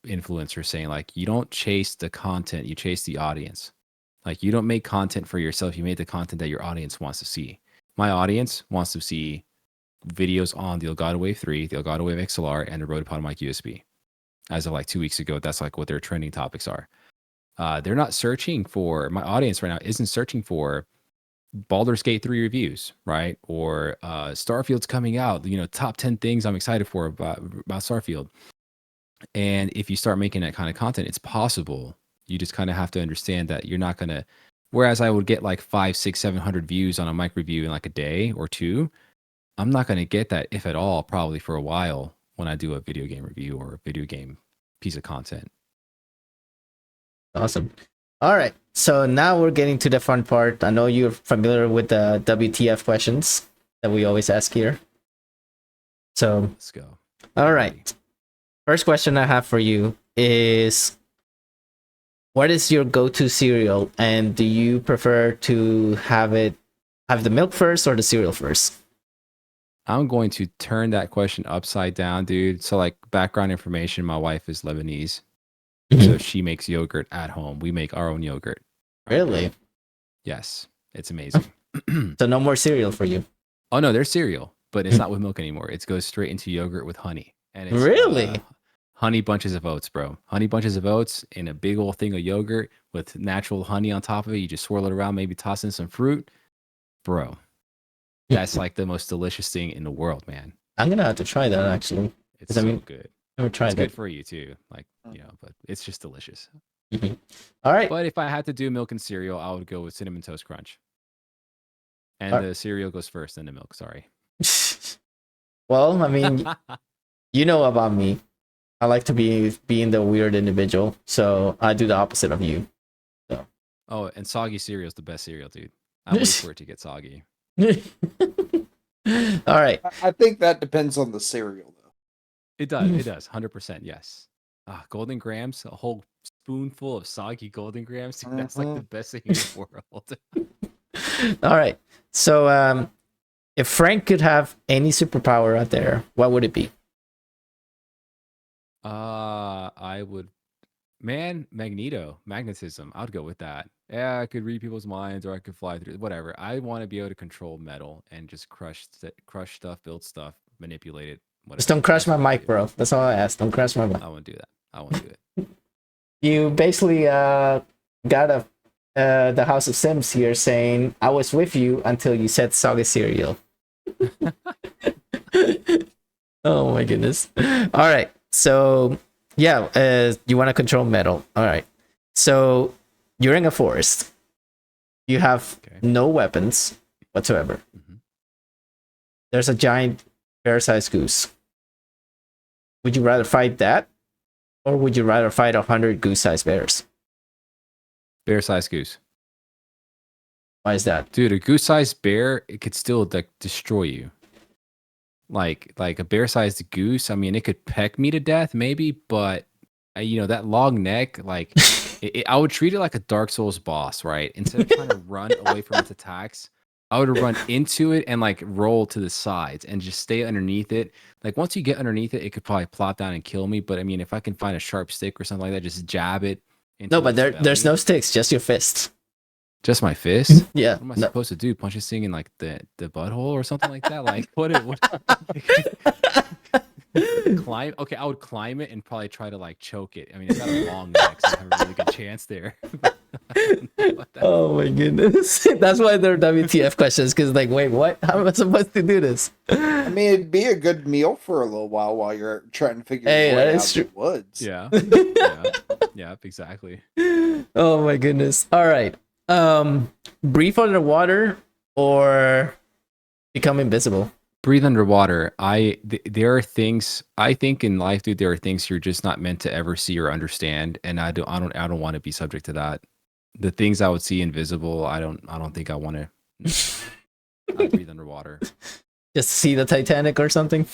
influencers saying, like, you don't chase the content, you chase the audience. Like, you don't make content for yourself, you make the content that your audience wants to see. My audience wants to see videos on the Elgato Wave 3, the Elgato Wave XLR, and the Rode PodMic USB. As of like 2 weeks ago, that's like what their trending topics are. They're not searching for, my audience right now isn't searching for Baldur's Gate 3 reviews, right? Or Starfield's coming out, top 10 things I'm excited for about Starfield. And if you start making that kind of content, it's possible. You just kind of have to understand that you're not going to, whereas I would get like 500, 600, 700 views on a mic review in like a day or two, I'm not going to get that, if at all, probably for a while when I do a video game review or a video game piece of content. Awesome. All right. So now we're getting to the fun part. I know you're familiar with the WTF questions that we always ask here. So let's go. All right. First question I have for you is, what is your go-to cereal, and do you prefer to have the milk first or the cereal first? I'm going to turn that question upside down, dude. So, like, background information, my wife is Lebanese. So she makes yogurt at home. We make our own yogurt. Really? Yes. It's amazing. So no more cereal for you? Oh, no, there's cereal, but it's not with milk anymore. It goes straight into yogurt with honey. And it's really? Honey bunches of oats, bro. Honey bunches of oats in a big old thing of yogurt with natural honey on top of it. You just swirl it around, maybe toss in some fruit. Bro, that's like the most delicious thing in the world, man. I'm going to have to try that, actually. It's so good. Never tried it's that. Good for you, too. Like, but it's just delicious. Mm-hmm. All right. But if I had to do milk and cereal, I would go with Cinnamon Toast Crunch. And the cereal goes first, then the milk. Sorry. Well, I mean, you know about me. I like to be being the weird individual, so I do the opposite of you. So. Oh, and soggy cereal is the best cereal, dude. I wait for it to get soggy. All right. I think that depends on the cereal, though. It does. It does. 100%. Yes. Golden Grams, a whole spoonful of soggy Golden Grams. Dude, that's like the best thing in the world. All right. So, if Frank could have any superpower out there, what would it be? I would, magnetism. I would go with that. Yeah, I could read people's minds, or I could fly through, whatever. I want to be able to control metal and just crush stuff, build stuff, manipulate it. Whatever. Just don't crash my mic, bro. That's all I ask. Don't crash my mic. I won't do that. I won't do it. You basically got the House of Sims here saying, "I was with you until you said soggy cereal." Oh my goodness. All right. So, yeah, you want to control metal. All right. So, you're in a forest. You have no weapons whatsoever. Mm-hmm. There's a giant bear-sized goose. Would you rather fight that, or would you rather fight 100 goose-sized bears? Bear-sized goose. Why is that? Dude, a goose-sized bear, it could still like destroy you. Like a bear-sized goose, I mean, it could peck me to death, maybe, but that long neck, like, I would treat it like a Dark Souls boss, right? Instead of trying to run away from its attacks, I would run into it and like roll to the sides and just stay underneath it. Like, once you get underneath it, it could probably plop down and kill me. But I mean, if I can find a sharp stick or something like that, just jab it. No, but there's no sticks, just your fist. Just my fist? Yeah. What am I supposed to do? Punch this thing in like the butthole or something like that? Like, what climb? Okay, I would climb it and probably try to like choke it. I mean, it's got a long neck, so I have a really good chance there. Oh my goodness. That's why they're WTF questions, because like, wait, what? How am I supposed to do this? I mean, it'd be a good meal for a little while you're trying to figure Hey, your that way is out true. of the woods. Yeah. Yeah. Yeah, exactly. Oh my goodness. All right. Breathe underwater or become invisible? Breathe underwater. There are things I think in life, dude. There are things you're just not meant to ever see or understand, and I don't want to be subject to that. The things I would see invisible, I don't think I want to. I breathe underwater. Just see the Titanic or something?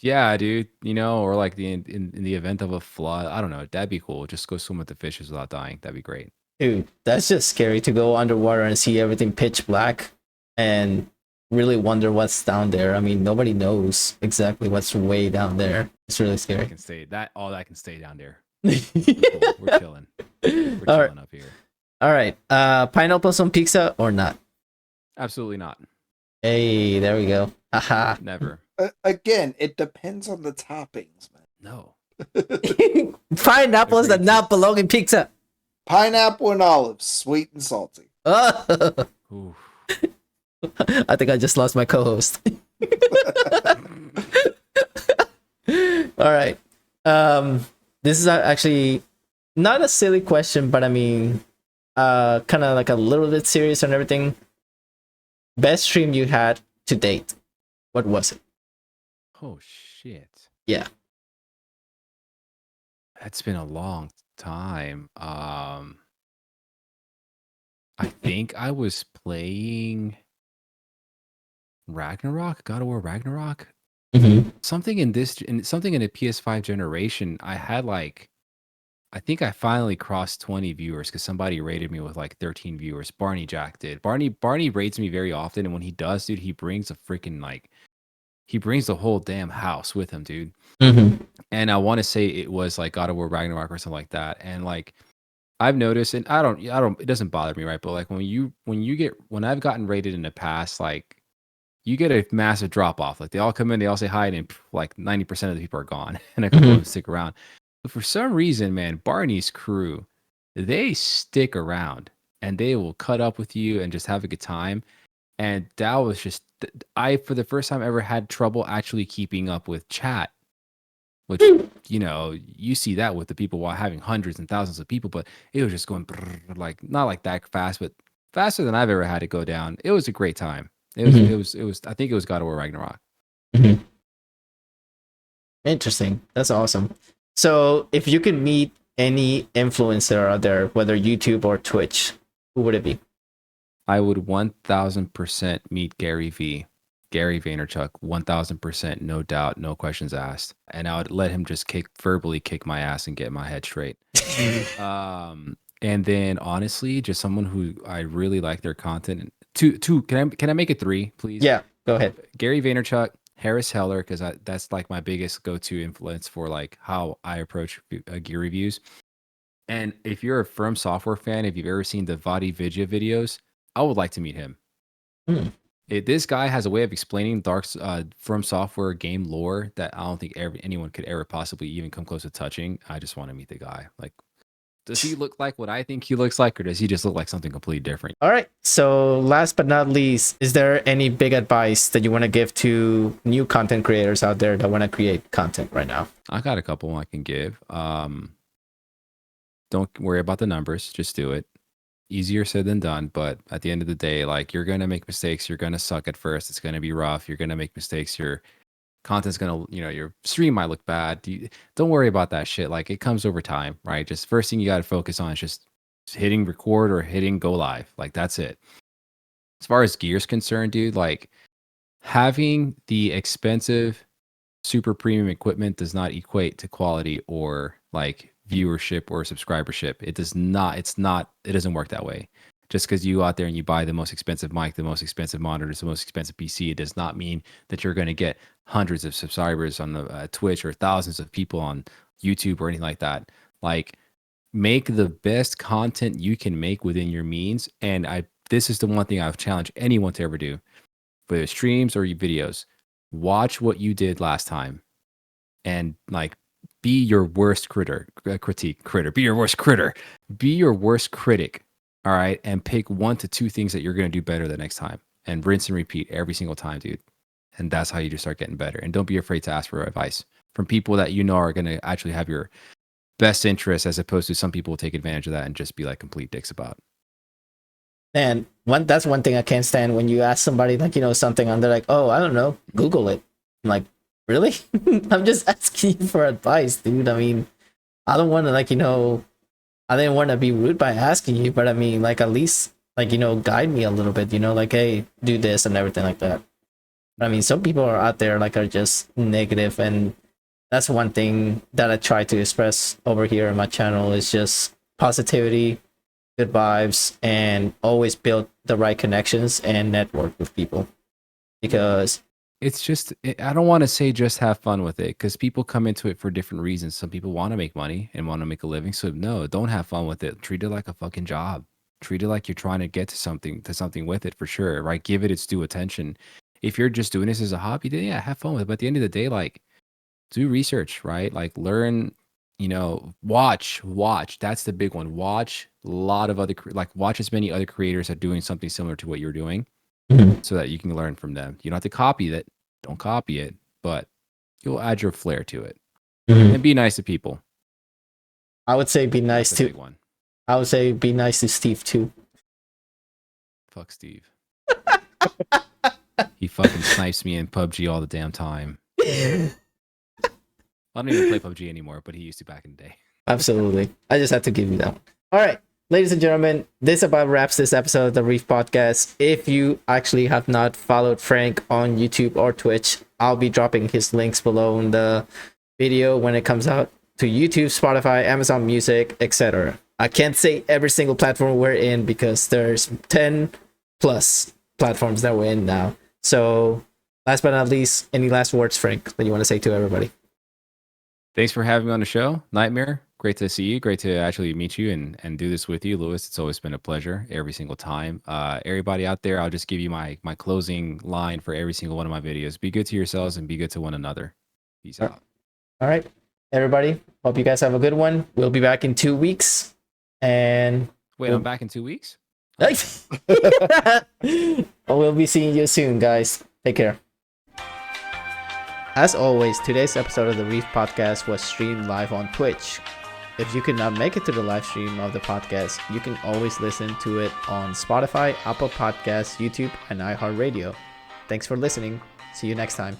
Yeah, dude. Or like in the event of a flood, I don't know. That'd be cool. Just go swim with the fishes without dying. That'd be great. Dude, that's just scary to go underwater and see everything pitch black and really wonder what's down there. I mean, nobody knows exactly what's way down there. It's really I scary. can stay all that can stay down there. Cool. We're chilling. We're All right. chilling up here. All right. Pineapples on pizza or not? Absolutely not. Hey, there we go. Haha. Never. Again, it depends on the toppings, man. No. Pineapples that not belong in pizza. Pineapple and olives, sweet and salty. Oh. Ooh. I think I just lost my co-host. All right. This is actually not a silly question, but I mean, kind of like a little bit serious and everything. Best stream you had to date. What was it? Oh shit. Yeah. That's been a long time. I think I was playing Ragnarok, God of War Ragnarok. Mm-hmm. Something in the PS5 generation. I think I finally crossed 20 viewers because somebody rated me with like 13 viewers. Barney Jack did. Barney rates me very often, and when he does, dude, he brings he brings the whole damn house with him, dude. Mm-hmm. And I want to say it was like God of War Ragnarok or something like that. And like I've noticed, and I don't, it doesn't bother me, right? But like when I've gotten rated in the past, like you get a massive drop off. Like they all come in, they all say hi, and like 90% of the people are gone, and a couple of them stick around. But for some reason, man, Barney's crew, they stick around and they will cut up with you and just have a good time. And that was just, for the first time ever had trouble actually keeping up with chat, which, you see that with the people while having hundreds and thousands of people, but it was just going like, not like that fast, but faster than I've ever had it go down. It was a great time. It was, I think it was God of War Ragnarok. Mm-hmm. Interesting. That's awesome. So if you could meet any influencer out there, whether YouTube or Twitch, who would it be? I would 1000% meet Gary Vaynerchuk, 1000%, no doubt, no questions asked. And I would let him just verbally kick my ass and get my head straight. And then honestly, just someone who I really like their content. Two, can I make it three, please? Yeah, go ahead. Gary Vaynerchuk, Harris Heller, because that's like my biggest go-to influence for like how I approach gear reviews. And if you're a From Software fan, if you've ever seen the Vadi Vidya videos, I would like to meet him. This guy has a way of explaining From Software game lore that I don't think anyone could ever possibly even come close to touching. I just want to meet the guy. Like, does he look like what I think he looks like, or does he just look like something completely different? All right. So last but not least, is there any big advice that you want to give to new content creators out there that want to create content right now? I got a couple I can give. Don't worry about the numbers. Just do it. Easier said than done, but at the end of the day, like, you're gonna make mistakes. You're gonna suck at first. It's gonna be rough. You're gonna make mistakes. Your content's gonna, your stream might look bad. Don't worry about that shit. Like, it comes over time, right? Just first thing you got to focus on is just hitting record or hitting go live. Like, that's it. As far as gear's concerned, dude, like, having the expensive super premium equipment does not equate to quality or like viewership or subscribership. It doesn't work that way. Just because you go out there and you buy the most expensive mic, the most expensive monitors, the most expensive PC, it does not mean that you're going to get hundreds of subscribers on the Twitch or thousands of people on YouTube or anything like that. Like, make the best content you can make within your means. And this is the one thing I've challenged anyone to ever do, whether it's streams or videos. Watch what you did last time and like be your worst critic. Be your worst critic All right. And pick 1 to 2 things that you're going to do better the next time and rinse and repeat every single time, dude. And that's how you just start getting better. And don't be afraid to ask for advice from people that you know are going to actually have your best interest, as opposed to some people will take advantage of that and just be like complete dicks about. And that's one thing I can't stand, when you ask somebody like, something and they're like, oh, I don't know, Google it. I'm like, really? I'm just asking you for advice, dude. I mean, I don't want to I didn't want to be rude by asking you, but I mean, like, at least guide me a little bit, like, hey, do this and everything like that. But I mean, some people are out there are just negative, and that's one thing that I try to express over here on my channel is just positivity, good vibes, and always build the right connections and network with people. Because it's just, I don't want to say just have fun with it, because people come into it for different reasons. Some people want to make money and want to make a living. So no, don't have fun with it. Treat it like a fucking job. Treat it like you're trying to get to something with it, for sure, right? Give it its due attention. If you're just doing this as a hobby, then yeah, have fun with it. But at the end of the day, like, do research, right? Like, learn, watch. That's the big one. Watch a lot of watch as many other creators are doing something similar to what you're doing, so that you can learn from them. You don't have to copy that. Don't copy it, but you'll add your flair to it. And be nice to people. I would say be nice That's the to. big one. I would say be nice to Steve too. Fuck Steve. He fucking snipes me in PUBG all the damn time. I don't even play PUBG anymore, but he used to back in the day. Absolutely. I just had to give you that one. All right, ladies and gentlemen, this about wraps this episode of the Reef Podcast. If you actually have not followed Frank on YouTube or Twitch, I'll be dropping his links below in the video when it comes out to YouTube, Spotify, Amazon Music, etc. I can't say every single platform we're in, because there's 10 plus platforms that we're in now. So last but not least, any last words, Frank, that you want to say to everybody? Thanks for having me on the show, Nightmare. Great to see you. Great to actually meet you and do this with you, Lewis. It's always been a pleasure every single time. Everybody out there, I'll just give you my closing line for every single one of my videos. Be good to yourselves and be good to one another. Peace out. All right, everybody. Hope you guys have a good one. We'll be back in 2 weeks. And wait, I'm back in 2 weeks? We'll be seeing you soon, guys. Take care. As always, today's episode of the Reef Podcast was streamed live on Twitch. If you could not make it to the live stream of the podcast, you can always listen to it on Spotify, Apple Podcasts, YouTube, and iHeart Radio. Thanks for listening. See you next time.